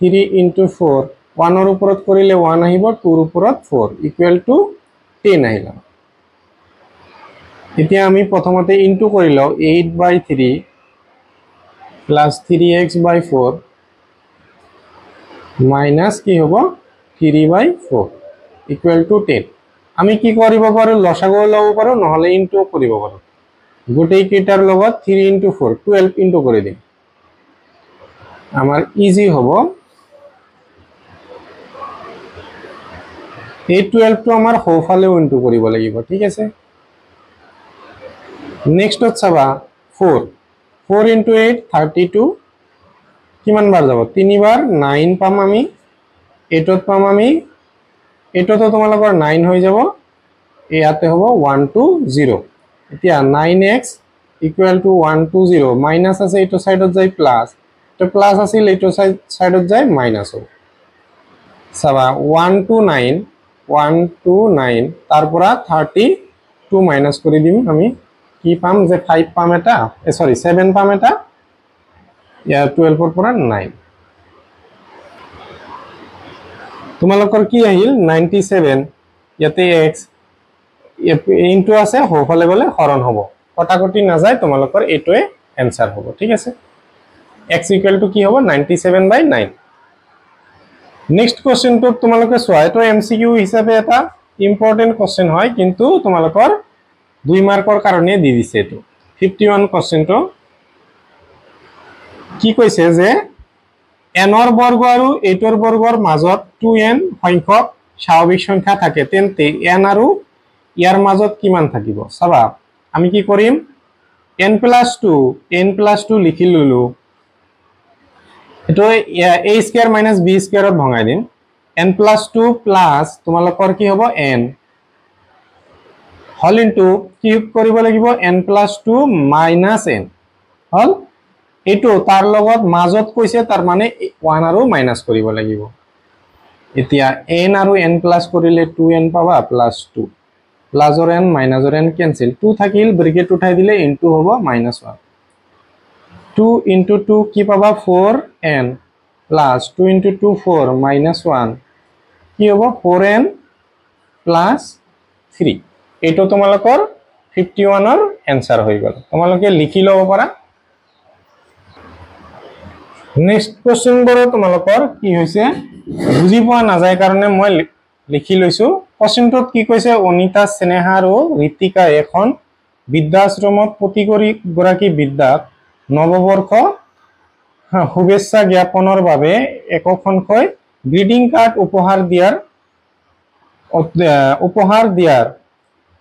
3 into 4 1 ৰ ওপৰত কৰিলে 1 আহিব 2 ৰ ওপৰত 4 equal to 10 আহিল এতিয়া আমি প্ৰথমতে ইনটু কৰি লও 8/3 plus 3x/4 minus কি হ'ব 3/4 equal to 10 আমি কি কৰিব পাৰো লসাগু লব পাৰো নহলে ইনটু কৰিব পাৰো গোটেই কেইটাৰ লগত 3 into 4 12 ইনটু কৰি দিম আমাৰ ইজি হ'ব এই 12 টো আমাৰ হোফালে ইনটু কৰিব লাগিব ঠিক আছে নেক্সট চাবা 4 4 into 8 32 কিমান বাৰ যাব 3 বাৰ 9 পাম আমি 8 ত পাম আমি 8 তো তোমালোকৰ 9 হৈ যাব ইয়াতে হ'ব 1 to 0 এতিয়া 9x equal to 1 to 0 minus আছে এইটো সাইডত যায় প্লাস তো প্লাস আছিল এইটো সাইডত যায় মাইনাস হ'ব সাবা 1 to 9 তাৰপৰা 32 মাইনাস কৰি দিম আমি কি পাম যে 5 পাম এটা সৰি 7 পাম এটা ইয়া 12 ৰ পৰা 9 তোমালোকৰ কি আহিল 97 ইয়াতে x ইনটু আছে হোফালে গলে হৰণ হ'ব কটাকটি না যায় তোমালোকৰ এটোৱে आंसर হ'ব ঠিক আছে x equal to কি হ'ব 97/9 নেক্সট কোশ্চেন তো তোমালোকে সোয়া এটো এমসিকিউ হিচাপে এটা ইম্পৰ্টেন্ট কোশ্চেন হয় কিন্তু তোমালোকৰ 2 মাৰ্কৰ কাৰণে দি দিছে এটো 51 কোশ্চেন তো কি কৈছে যে n ৰ বৰ্গ আৰু 8 ৰ বৰ্গৰ মাজত 2n সংখ্যক স্বাভাৱিক সংখ্যা থাকে তেন্তে n আৰু ইয়াৰ মাজত কিমান থাকিব চাবা আমি কি কৰিম n + 2 লিখি ললো এটো a স্কয়াৰ মাইনাস b স্কয়াৰত ভঙাই দিম n + 2 প্লাস তোমালোকৰ কি হ'ব n হল ইনটু কিউব কৰিব লাগিব n + 2 মাইনাস n হল এটো তাৰ লগত মাজত কৈছে তাৰ মানে 1 আৰু মাইনাস কৰিব লাগিব এতিয়া n আৰু n প্লাস কৰিলে 2n পাবা plus 2 plus or n minus or n cancel 2 থাকিল ব্র্যাকেট উঠাই দিলে ইনটু হ'ব -1 2 into 2 কি পাবা 4n plus 2 into 2 4 minus 1 কি হ'ব 4n plus 3 এটো তোমালোকৰ 51 ৰ आंसर হৈ গল তোমালোকে লিখি লব পাৰা নেক্সট কোশ্চেন বৰ তোমালোকৰ কি হৈছে বুজি পোৱা না যায় কাৰণে মই লিখি লৈছো কোশ্চেনটোত কি কৈছে অনিতা স্নেহা আৰু ঋতিকা এখন বিদ্যাশ্ৰমত প্ৰতিগৰি গৰাকী বিদ্যাক নৱবৰ্ষ শুভেচ্ছা জ্ঞাপনৰ বাবে একখনকৈ গ্ৰিটিং কাৰ্ড উপহাৰ দিয়াৰ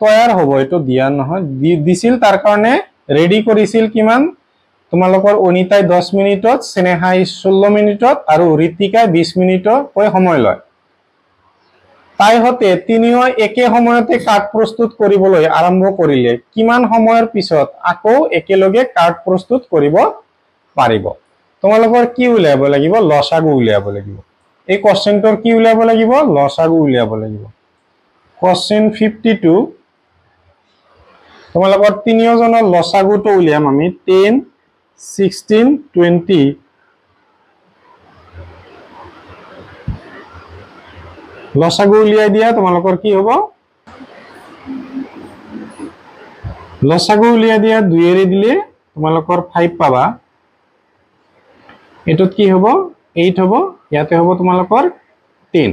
তৈয়াৰ হ'ব এটো দিয়া নহয় দিছিল তাৰ কাৰণে ৰেডি কৰিছিল কিমান তোমালোকৰ অনিতাই 10 মিনিটত স্নেহাই 16 মিনিটত আৰু ঋতিকাই 20 মিনিটৰ কৈ সময় লয় তাই হতে তিনিও একে সময়তে কাৰ্ড প্ৰস্তুত কৰিবলৈ আৰম্ভ কৰিলে কিমান সময়ৰ পিছত আকৌ একেলগে কাৰ্ড প্ৰস্তুত কৰিব পাৰিব তোমালোকৰ কি উলিয়াব লাগিব লসাগু উলিয়াব লাগিব এই কোশ্চেনটোৰ কি উলিয়াব লাগিব লসাগু উলিয়াব লাগিব কোশ্চেন 52 তোমালোকৰ তিনিওজনৰ লসাগুটো উলিয়াম আমি 10 16 20 লসাগু উলিয়াই দিয়া তোমালোকৰ কি হ'ব লসাগু উলিয়াই দিয়া 2 এৰি দিলে তোমালোকৰ 5 পাবা এটোত কি হ'ব 8 হ'ব ইয়াতে হ'ব তোমালোকৰ 10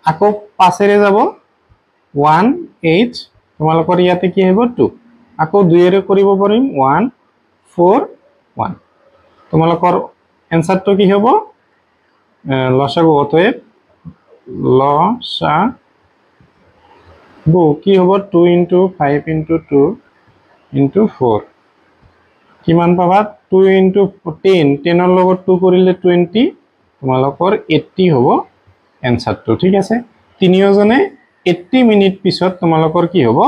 আকৌ 5 এৰে যাব 1 8 তোমালোকৰ ইয়াতে কি হ'ব 2 আকৌ 2 এৰে কৰিব পাৰিম 1 4 1 তোমালোকৰ आंसरটো কি হ'ব লসাগু অতএ লসাগু কি হ'ব 2 into 5 into 2 into 4 কিমান পাবা 2 into 10 10 ৰ লগত 2 কৰিলে 20 তোমালোকৰ 80 হ'ব এনসাৰটো ঠিক আছে তিনিওজনে 80 মিনিট পিছত তোমালোকৰ কি হ'ব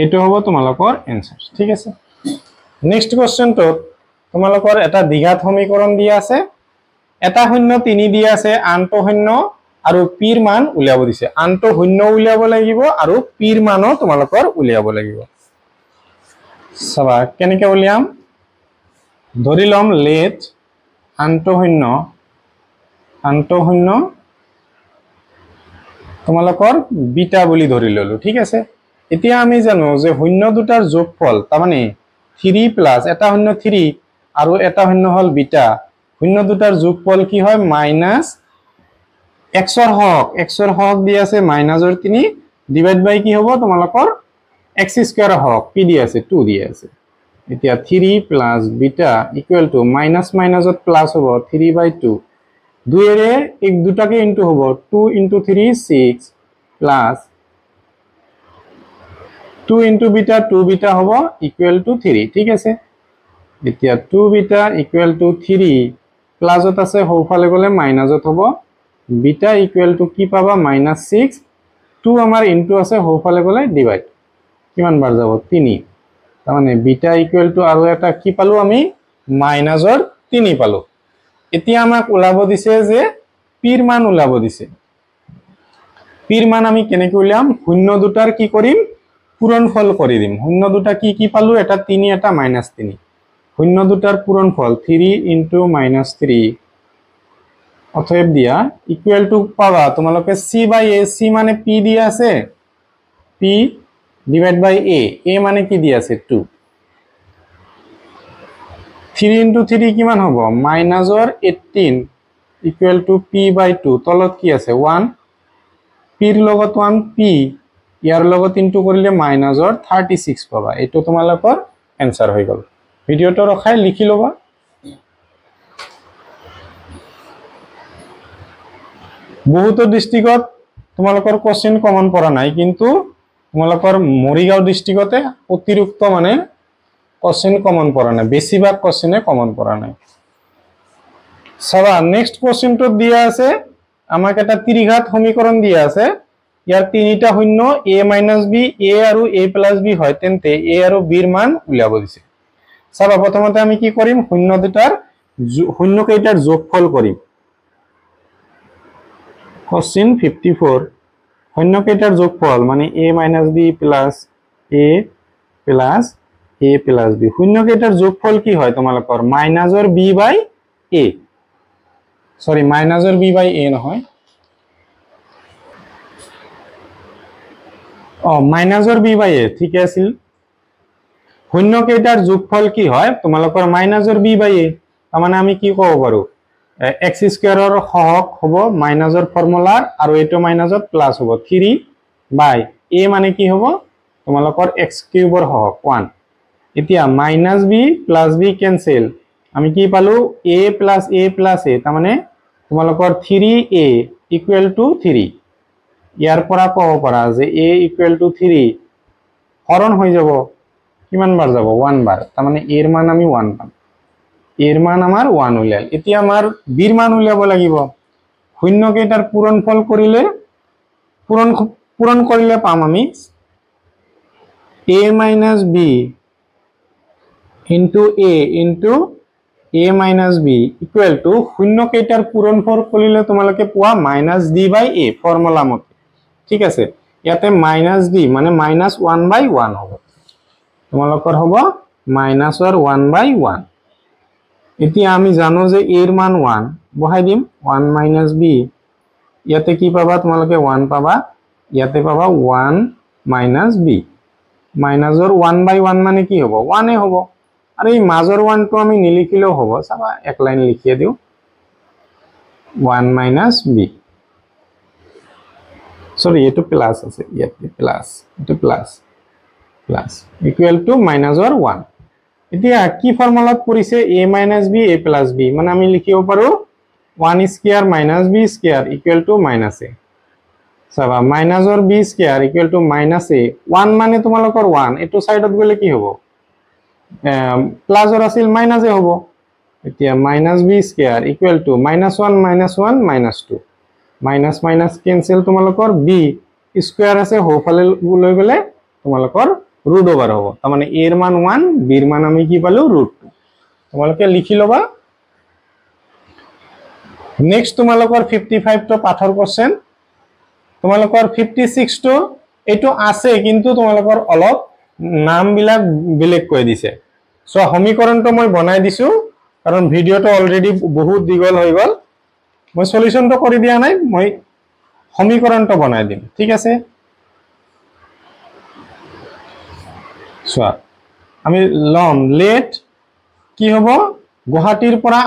এইটো হ'ব তোমালোকৰ এনসাৰ ঠিক আছে নেক্সট কোশ্চেনটো তোমালোকৰ এটা দ্বিঘাত সমীকৰণ দিয়া আছে এটা শূন্য 3 দিয়া আছে আনটো শূন্য আৰু পিৰ মান উলিয়াব দিছে আনটো শূন্য উলিয়াব লাগিব আৰু পিৰ মানো তোমালোকৰ উলিয়াব লাগিব সবা কেনেকৈ উলিয়াম ধৰি লম লেট আনটো শূন্য তোমালোকৰ বিটা বুলি ধৰি ললো ঠিক আছে এতিয়া আমি জানো যে শূন্য দুটাৰ যোগফল তাৰ মানে 3 প্লাস এটা শূন্য 3 আৰু এটা শূন্য হল বিটা শূন্য দুটাৰ যোগফল কি হয় মাইনাস xৰ হক দি আছে মাইনাসৰ 3 ডিভাইড বাই কি হ'ব তোমালোকৰ x স্কয়াৰ হক কি দি আছে 2 দি আছে এতিয়া 3 plus beta equal to minus মাইনাসত প্লাস হ'ব 3/2 দুইৰে এক দুটাকে ইনটু হ'ব 2 into 3 6 plus 2 into beta 2 beta হ'ব equal to 3 ঠিক আছে এতিয়া 2 beta equal to 3 প্লাসত আছে হৌফালে গলে মাইনাসত হ'ব beta equal to কি পাবা -6 2 আমাৰ ইনটু আছে হৌফালে গলে ডিভাইড কিমান বাৰ যাব 3 তাৰ মানে beta equal to আৰু এটা কি পালো আমি মাইনাসৰ 3 পালো এতিয়া আমাক উলাব দিছে যে পিৰ মান উলাব দিছে পিৰ মান আমি কেনেকৈ উলিয়াম শূন্য দুটাৰ কি কৰিম পূৰণফল কৰি দিম শূন্য দুটা কি পালো এটা 3 এটা -3 শূন্য দুটাৰ পূৰণফল 3 into -3 অতএব দিয়া ইকুয়াল টু পাবা তোমালোকে c/a c মানে p দিয়া আছে p ডিভাইড বাই a মানে কি দিয়া আছে 2 3 into 3 কিমান হ'ব মাইনাসৰ 18 ইকুয়াল টু p/2 তলত কি আছে 1 পিৰ লগত 1 p ইয়াৰ লগত ইনটু কৰিলে মাইনাসৰ 36 পাবা এটো তোমালোকৰ आंसर হৈ গল ভিডিওটো ৰখাই লিখি লবা বহুত ডিস্ট্ৰিক্টত তোমালোকৰ কোশ্চেন কমন পৰা নাই কিন্তু তোমালোকৰ মৰিগাঁও ডিস্ট্ৰিক্টতে অতিৰিক্ত মানে কোশ্চেন কমন পৰা নাই বেছিভাগ কোশ্চেনে কমন পৰা নাই সবা নেক্সট কোশ্চেনটো দিয়া আছে আমাক এটা ত্ৰিঘাত সমীকৰণ দিয়া আছে ইয়াৰ তিনিটা শূন্য a - b a আৰু a + b হয় তেন্তে a আৰু b ৰ মান উলিয়াব দিছে সবা প্ৰথমতে আমি কি কৰিম শূন্য দুটাৰ শূন্য কেইটাৰ যোগফল কৰিম কোশ্চেন 54 শূন্য কেইটাৰ যোগফল মানে a - b + a + b শূন্য কেইটাৰ যোগফল কি হয় তোমালোকৰ মাইনাসৰ b/a সৰি মাইনাসৰ b/a নহয় মাইনাসৰ b/a ঠিক আছিল শূন্য কেইটাৰ যোগফল কি হয় তোমালোকৰ মাইনাসৰ b/a তাৰ মানে আমি কি ক'ব পাৰো x স্কয়াৰৰ হক হ'ব মাইনাসৰ ফৰ্মুলা আৰু এটো মাইনাসত প্লাস হ'ব 3/a মানে কি হ'ব তোমালোকৰ x³ হক 1 এতিয়া -b + b ক্যান্সেল আমি কি পালো a + a তাৰ মানে তোমালোকৰ 3a = 3 ইয়াৰ পৰা ক'ব পাৰা যে a = 3 হৰণ হৈ যাব কিমান বাৰ যাব 1 বাৰ তাৰ মানে a ৰ মান আমি 1 পাম a ৰ মান আমাৰ 1 উলিয়াল এতিয়া আমাৰ b ৰ মান উলিয়াব লাগিব শূন্য কেইটাৰ পূৰণফল কৰিলে পূৰণ কৰিলে পাম আমি a - b into a - b equal to শূন্য কেইটাৰ পূৰণফল কৰিলে তোমালোকে পোৱা -d/a ফৰ্মুলা মতে ঠিক আছে ইয়াতে -d মানে -1/1 হ'ব তোমালোকৰ হ'ব মাইনাসৰ 1/1 এতিয়া আমি জানো যে a ৰ মান 1 বহাই দিম 1 - b ইয়াতে কি পাবা তোমালোকে 1 পাবা ইয়াতে পাবা 1 - b মাইনাসৰ 1/1 মানে কি হ'ব 1 এ হ'ব আৰু এই মাজৰ 1 টো আমি নিলিখিলেও হ'ব চাবা এক লাইন লিখিয়ে দিও 1 - b সরি এটো প্লাস আছে ইয়াতে প্লাস এটো প্লাস ইকুয়াল টু মাইনাসৰ 1 এতিয়া কি ফৰ্মুলাত পৰিছে a - b a + b মানে আমি লিখিব পাৰো 1 square minus b square equal to minus a চাবা মাইনাসৰ b square equal to minus a 1 মানে তোমালোকৰ 1 এটো সাইডত গলে কি হ'ব প্লাসৰ আছিল মাইনাস a হ'ব এতিয়া minus b square equal to minus 1 minus 2 minus minus cancel তোমালোকৰ b স্কয়াৰ আছে হোফালে লৈ গলে তোমালোকৰ ৰুট ওভাৰ হ'ব তাৰ মানে a এৰ মান 1 b এৰ মান আমি কি পালো √2 তোমালোকে লিখি লবা নেক্সট তোমালোকৰ 55 টো পাঠৰ কোশ্চেন তোমালোকৰ 56 টো এটো আছে কিন্তু তোমালোকৰ অলপ নাম বিলাক বেলেগ কৈ দিছে সো সমীকৰণটো মই বনাই দিছো কাৰণ ভিডিওটো অলৰেডি বহুত দীঘল হৈ গল মই সলিউশনটো কৰি দিয়া নাই মই সমীকৰণটো বনাই দিম ঠিক আছে সো আমি লম লেট কি হ'ব গুৱাহাটীৰ পৰা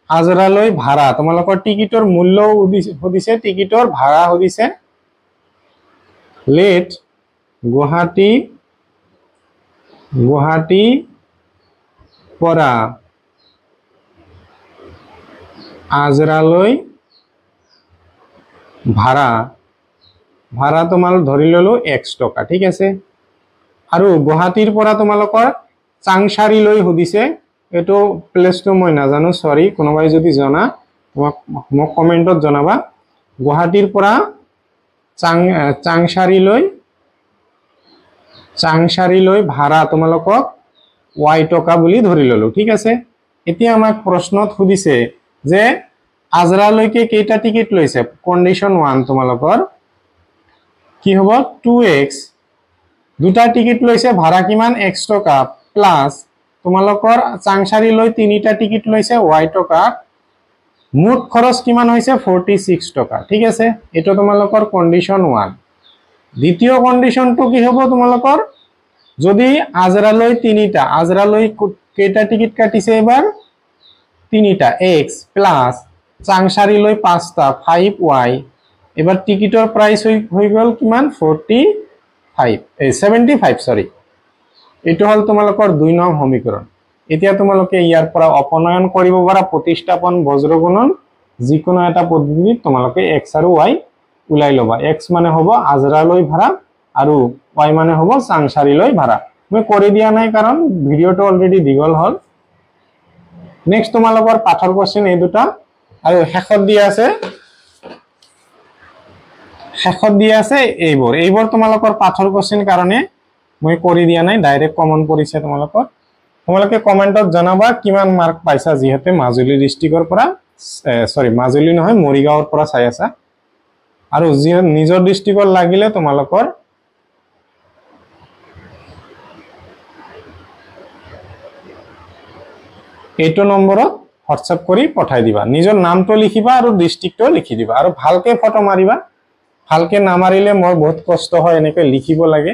আজৰালৈ ভাড়া তোমালোকৰ টিকিটৰ মূল্য হদিছে টিকিটৰ ভাড়া হদিছে লেট গুৱাহাটী পৰা আজৰালৈ ভাড়া তোমালোক ধৰি ললো 1 টকা ঠিক আছে আৰু গুৱাহাটীৰ পৰা তোমালোকৰ চাংচাৰীলৈ হদিছে এটো প্লেসটো মই নাজানো সৰি কোনোবাই যদি জানা মোক কমেন্টত জনাবা গুৱাহাটীৰ পৰা চাংচাৰীলৈ ভাড়া তোমালোকক y টকা বুলি ধৰি ললো ঠিক আছে এতিয়া আমাক প্ৰশ্নত হদিছে যে আজৰালৈকে কেইটা টিকিট লৈছে কন্ডিশন 1 তোমালোকৰ কি হ'ব 2x দুটা টিকিট লৈছে ভাড়া কিমান x টকা প্লাস তোমালোকৰ চাংচাৰীলৈ তিনিটা টিকিট লৈছে y টকা মুঠ খৰচ কিমান হৈছে 46 টকা ঠিক আছে এটো তোমালোকৰ কন্ডিশন 1 দ্বিতীয় কন্ডিশনটো কি হ'ব তোমালোকৰ যদি আজৰালৈ তিনিটা আজৰালৈ কেইটা টিকিট কাটিছে এবাৰ তিনিটা x প্লাস চাংচাৰীলৈ 5টা 5y এবাৰ টিকিটৰ প্ৰাইস হৈ গল কিমান 75 সৰি এটো হল তোমালোকৰ 2 নং সমীকৰণ এতিয়া তোমালোকে ইয়াৰ পৰা অপনয়ন কৰিব পাৰা প্ৰতিস্থাপন বজ্ৰগুণন যিকোনো এটা পদ্ধতিত তোমালোকে x আৰু y উলাই লবা x মানে হ'ব আজৰালৈ ভাড়া আৰু y মানে হ'ব চাংচাৰীলৈ ভাড়া মই কৰি দিয়া নাই কাৰণ ভিডিওটো অলৰেডি দীঘল হল নেক্সট তোমালোকৰ পাঠৰ কোশ্চেন এই দুটা আৰু শেষত দিয়া আছে এইবোৰ তোমালোকৰ পাঠৰ কোশ্চেন কাৰণে মই কৰি দিয়া নাই ডাইৰেক্ট কমন পৰিছে তোমালোকে কমেন্টত জনাবা কিমান মাৰ্ক পাইছা যিহেতু মাজুলী ডিস্ট্ৰিক্টৰ পৰা সৰি মাজুলী নহয় মৰিগাঁৱৰ পৰা চাই আছা আৰু নিজৰ ডিস্ট্ৰিক্টৰ লাগিলে তোমালোকৰ এইটো নম্বৰত হোৱাটসঅ্যাপ কৰি পঠাই দিবা নিজৰ নামটো লিখিবা আৰু ডিস্ট্ৰিক্টটো লিখি দিবা আৰু ভালকে ফটো মাৰিবা ভালকে নামাৰিলে মোৰ বহুত কষ্ট হয় এনেকৈ লিখিব লাগে